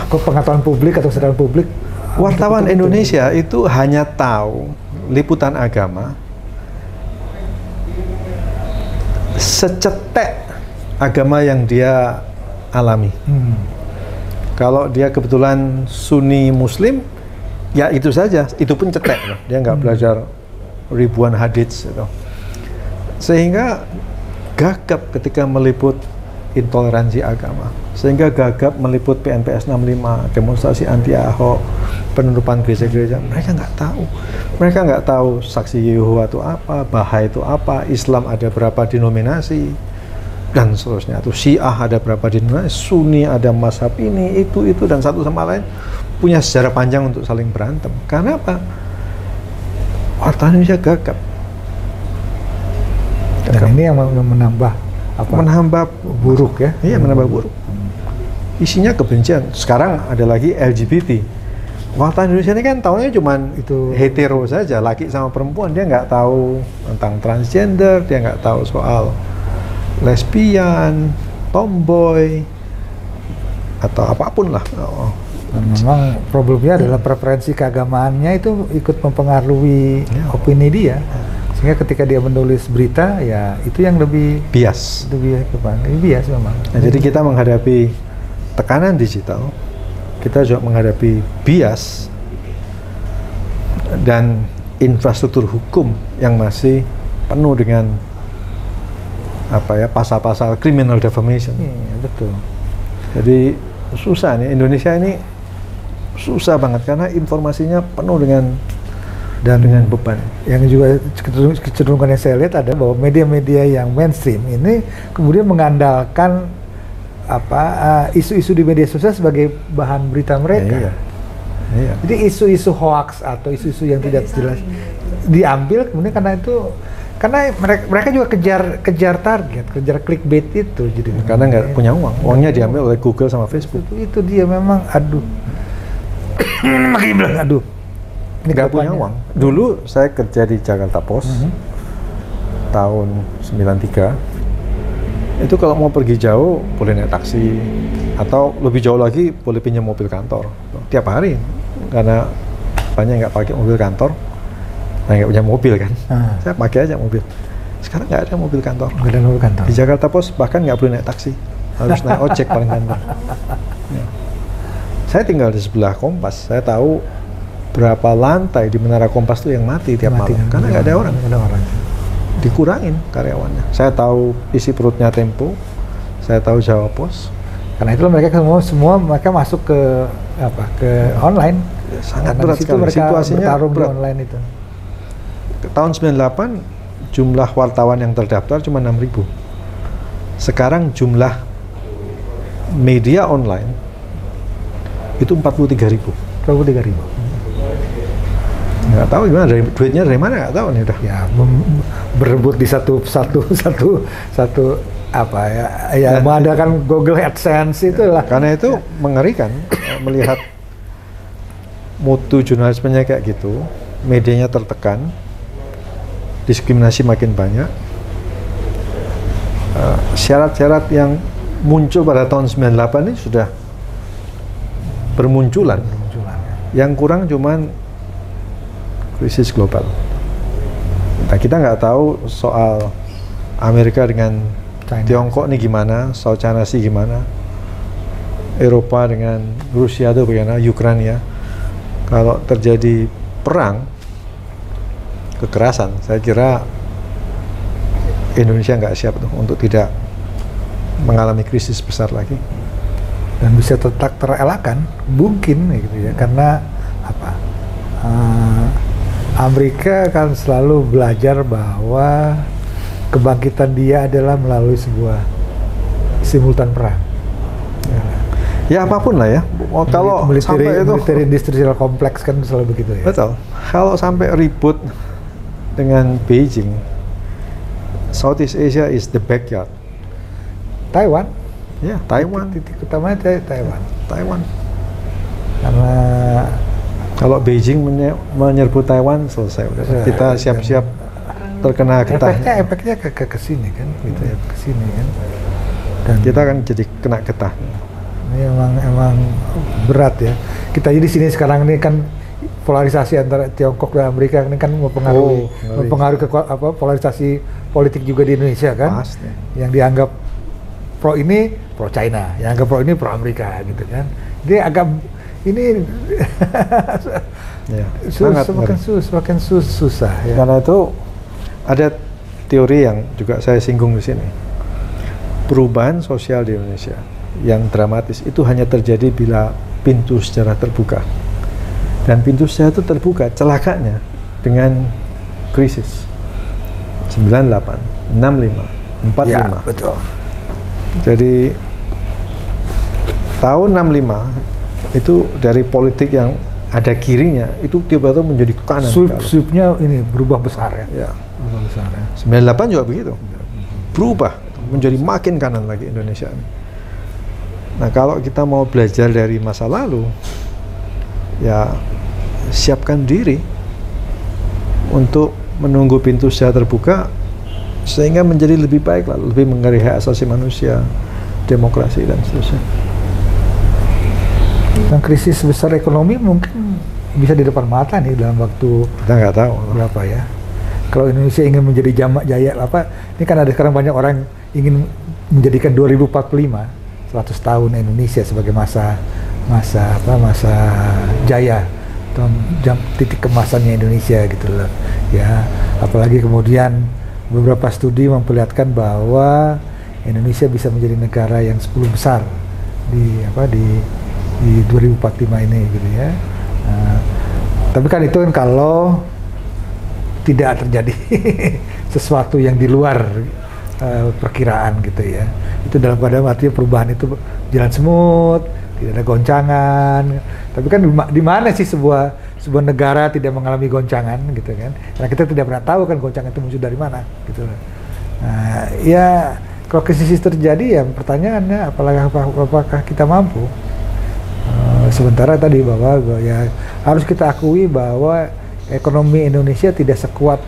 pengetahuan publik atau kesadaran publik. Wartawan Indonesia itu hanya tahu liputan agama secetek agama yang dia alami. Kalau dia kebetulan Sunni Muslim, ya itu saja, itu pun cetek loh. Dia nggak belajar ribuan hadits gitu. Sehingga gagap ketika meliput intoleransi agama, sehingga gagap meliput PNPS 65, demonstrasi anti Ahok, penutupan gereja-gereja. Mereka nggak tahu saksi Yehova itu apa, Bahai itu apa, Islam ada berapa denominasi, dan seterusnya. Tuh Syiah ada berapa denominasi, Sunni ada mazhab ini, itu, dan satu sama lain punya sejarah panjang untuk saling berantem. Karena apa? Wartawan Indonesia gagap. Dan ini yang menambah buruk ya. Iya, menambah buruk. Isinya kebencian. Sekarang ada lagi LGBT. Wartawan Indonesia ini kan tahunya cuman itu hetero saja, laki sama perempuan. Dia nggak tahu tentang transgender, dia nggak tahu soal lesbian, tomboy, atau apapun lah. Memang problemnya adalah preferensi keagamaannya itu ikut mempengaruhi opini dia, sehingga ketika dia menulis berita, ya itu yang lebih bias. Lebih bias memang. Nah, jadi kita menghadapi tekanan digital, kita juga menghadapi bias dan infrastruktur hukum yang masih penuh dengan pasal-pasal criminal defamation. Betul. Jadi susah nih, Indonesia ini susah banget karena informasinya penuh dengan beban. Yang juga kecenderungan yang saya lihat ada bahwa media-media yang mainstream ini kemudian mengandalkan isu-isu di media sosial sebagai bahan berita mereka. Iya. Jadi isu-isu hoax atau isu-isu yang tidak jelas diambil, kemudian karena itu Karena mereka juga kejar target, kejar clickbait itu, jadi karena nggak punya uang, uangnya diambil oleh Google sama Facebook. Itu dia memang, aduh, makanya bilang aduh, ini Nggak punya uang. Dulu saya kerja di Jakarta Post tahun 93. Itu kalau mau pergi jauh boleh naik taksi, atau lebih jauh lagi boleh pinjam mobil kantor tiap hari, karena banyak nggak pakai mobil kantor. Nah, nggak punya mobil kan, saya pakai aja mobil. Sekarang nggak ada mobil kantor. Nggak ada mobil kantor. Di Jakarta Post bahkan nggak boleh naik taksi, harus naik ojek paling ganteng. Ya. Saya tinggal di sebelah Kompas, saya tahu berapa lantai di Menara Kompas itu yang mati tiap malam, karena nggak ada orang. Nggak ada orang. Dikurangin karyawannya. Saya tahu isi perutnya Tempo, saya tahu Jawa Post. Karena itulah mereka semua mereka masuk ke online. Sangat Karena berat di situ sekali. mereka Situasinya bertarung berat. di online itu. Tahun 98 jumlah wartawan yang terdaftar cuma 6.000. Sekarang jumlah media online itu 43.000. 23.000. Nggak tahu gimana, duitnya dari mana nggak tahu nih udah. Ya berebut di satu apa ya mengadakan Google AdSense itulah. Karena itu mengerikan melihat mutu jurnalismenya kayak gitu, medianya tertekan, diskriminasi makin banyak. Syarat-syarat yang muncul pada tahun 98 ini sudah bermunculan. Yang kurang cuman krisis global. Nah, kita nggak tahu soal Amerika dengan Tiongkok ini gimana, South China Sea gimana, Eropa dengan Rusia itu bagaimana, Ukraina. Kalau terjadi perang, kekerasan, saya kira Indonesia nggak siap tuh untuk tidak mengalami krisis besar lagi. Dan bisa tetap terelakkan, mungkin gitu ya, karena apa? Amerika kan selalu belajar bahwa kebangkitan dia adalah melalui sebuah simultan perang. Ya apapun lah ya. Kalau sampai itu military industrial kompleks kan selalu begitu ya. Betul. Kalau sampai ribut dengan Beijing, Southeast Asia is the backyard. Taiwan. Ya, Taiwan. Titik utamanya Taiwan. Taiwan. Karena kalau Beijing menyerbu Taiwan, selesai. Kita siap-siap terkena getahnya. Efeknya ke sini kan, gitu ya, ke sini kan. Dan kita kan jadi kena getah. Ini emang berat ya. Kita jadi sini sekarang ini kan polarisasi antara Tiongkok dan Amerika ini kan mempengaruhi polarisasi politik juga di Indonesia kan. Pasti. Yang dianggap pro ini pro China, yang anggap pro ini pro Amerika gitu kan. Dia agak ini ya, semakin susah ya. Karena itu ada teori yang juga saya singgung di sini. Perubahan sosial di Indonesia yang dramatis itu hanya terjadi bila pintu sejarah terbuka. Dan pintu sejarah itu terbuka celakanya dengan krisis 98, 65, 45. Ya, betul. Jadi tahun 65 itu dari politik yang ada kirinya itu tiba-tiba menjadi ke kanan. Sweepnya ini berubah besar ya. Ya. Berubah besar ya. 98 juga begitu. Berubah menjadi makin kanan lagi Indonesia ini. Nah, kalau kita mau belajar dari masa lalu, ya siapkan diri untuk menunggu pintu sejarah terbuka sehingga menjadi lebih baik lah, lebih menghargai hak asasi manusia, demokrasi dan seterusnya. Dan krisis besar ekonomi mungkin bisa di depan mata nih dalam waktu kita nggak tahu berapa ya. Kalau Indonesia ingin menjadi jamak jaya apa, ini kan ada sekarang banyak orang ingin menjadikan 2045 100 tahun Indonesia sebagai masa jaya atau titik kemasannya Indonesia gitu loh ya. Apalagi kemudian beberapa studi memperlihatkan bahwa Indonesia bisa menjadi negara yang 10 besar di 2045 ini gitu ya. Tapi kan itu kan kalau tidak terjadi sesuatu yang di luar perkiraan gitu ya. Itu dalam pada artinya perubahan itu jalan semut, tidak ada goncangan. Tapi kan di mana sih sebuah negara tidak mengalami goncangan gitu kan? Karena kita tidak pernah tahu kan goncangan itu muncul dari mana gitu. Nah, ya kalau krisis terjadi ya pertanyaannya apakah kita mampu? Sementara tadi bahwa ya harus kita akui bahwa ekonomi Indonesia tidak sekuat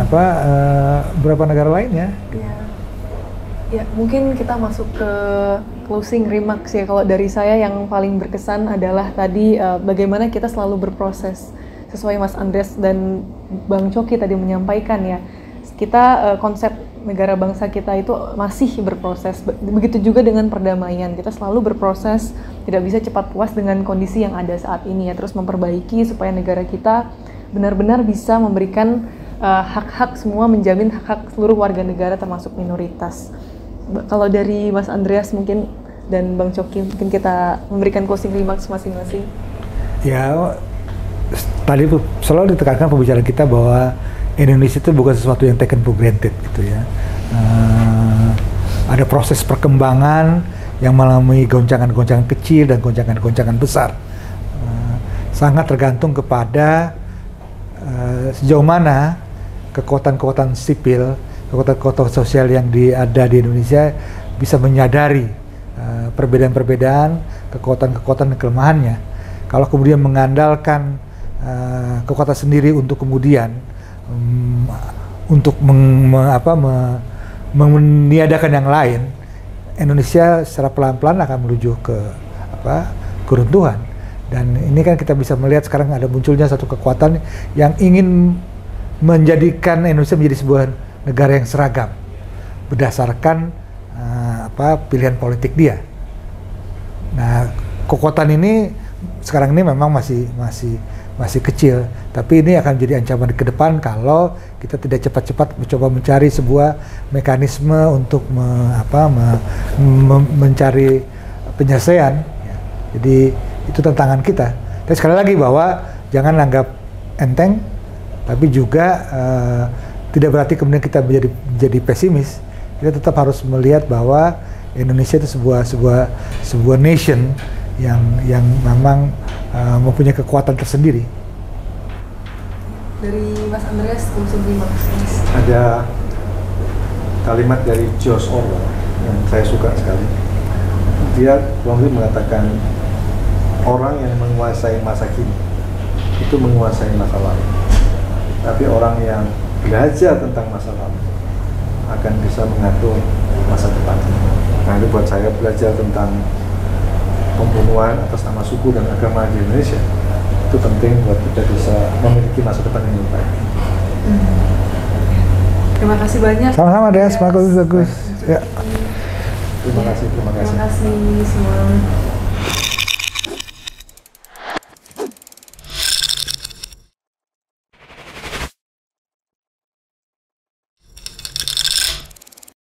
beberapa negara lainnya. Ya, mungkin kita masuk ke closing remarks ya. Kalau dari saya yang paling berkesan adalah tadi bagaimana kita selalu berproses sesuai Mas Andreas dan Bang Coki tadi menyampaikan ya. Kita konsep negara bangsa kita itu masih berproses. Begitu juga dengan perdamaian. Kita selalu berproses, tidak bisa cepat puas dengan kondisi yang ada saat ini ya. Terus memperbaiki supaya negara kita benar-benar bisa memberikan hak-hak semua, menjamin hak-hak seluruh warga negara termasuk minoritas. Kalau dari Mas Andreas mungkin dan Bang Coki mungkin kita memberikan closing remarks masing-masing. Ya, tadi selalu ditekankan pembicaraan kita bahwa Indonesia itu bukan sesuatu yang taken for granted gitu ya. Ada proses perkembangan yang melalui goncangan-goncangan kecil dan goncangan-goncangan besar. Sangat tergantung kepada sejauh mana kekuatan-kekuatan sipil, kekuatan-kekuatan sosial yang ada di Indonesia bisa menyadari perbedaan-perbedaan, kekuatan-kekuatan dan kelemahannya. Kalau kemudian mengandalkan kekuatan sendiri untuk kemudian meniadakan yang lain, Indonesia secara pelan-pelan akan menuju ke keruntuhan. Dan ini kan kita bisa melihat sekarang ada munculnya satu kekuatan yang ingin menjadikan Indonesia menjadi sebuah negara yang seragam berdasarkan pilihan politik dia. Nah, kekuatan ini sekarang ini memang masih kecil, tapi ini akan jadi ancaman ke depan kalau kita tidak cepat-cepat mencoba mencari sebuah mekanisme untuk mencari penyelesaian. Jadi itu tantangan kita. Dan sekali lagi bahwa jangan anggap enteng, tapi juga tidak berarti kemudian kita menjadi pesimis. Kita tetap harus melihat bahwa Indonesia itu sebuah nation yang memang mempunyai kekuatan tersendiri. Dari Mas Andreas, closing remarks. Ada kalimat dari George Orwell yang saya suka sekali. Dia mengatakan orang yang menguasai masa kini itu menguasai masa lalu. Tapi orang yang belajar tentang masa lalu akan bisa mengatur masa depan. Nah, itu buat saya belajar tentang pembunuhan atas nama suku dan agama di Indonesia itu penting buat kita bisa memiliki masa depan yang lebih baik. Terima kasih banyak. Sama-sama Des, bagus. Ya. Terima kasih. Terima kasih semua.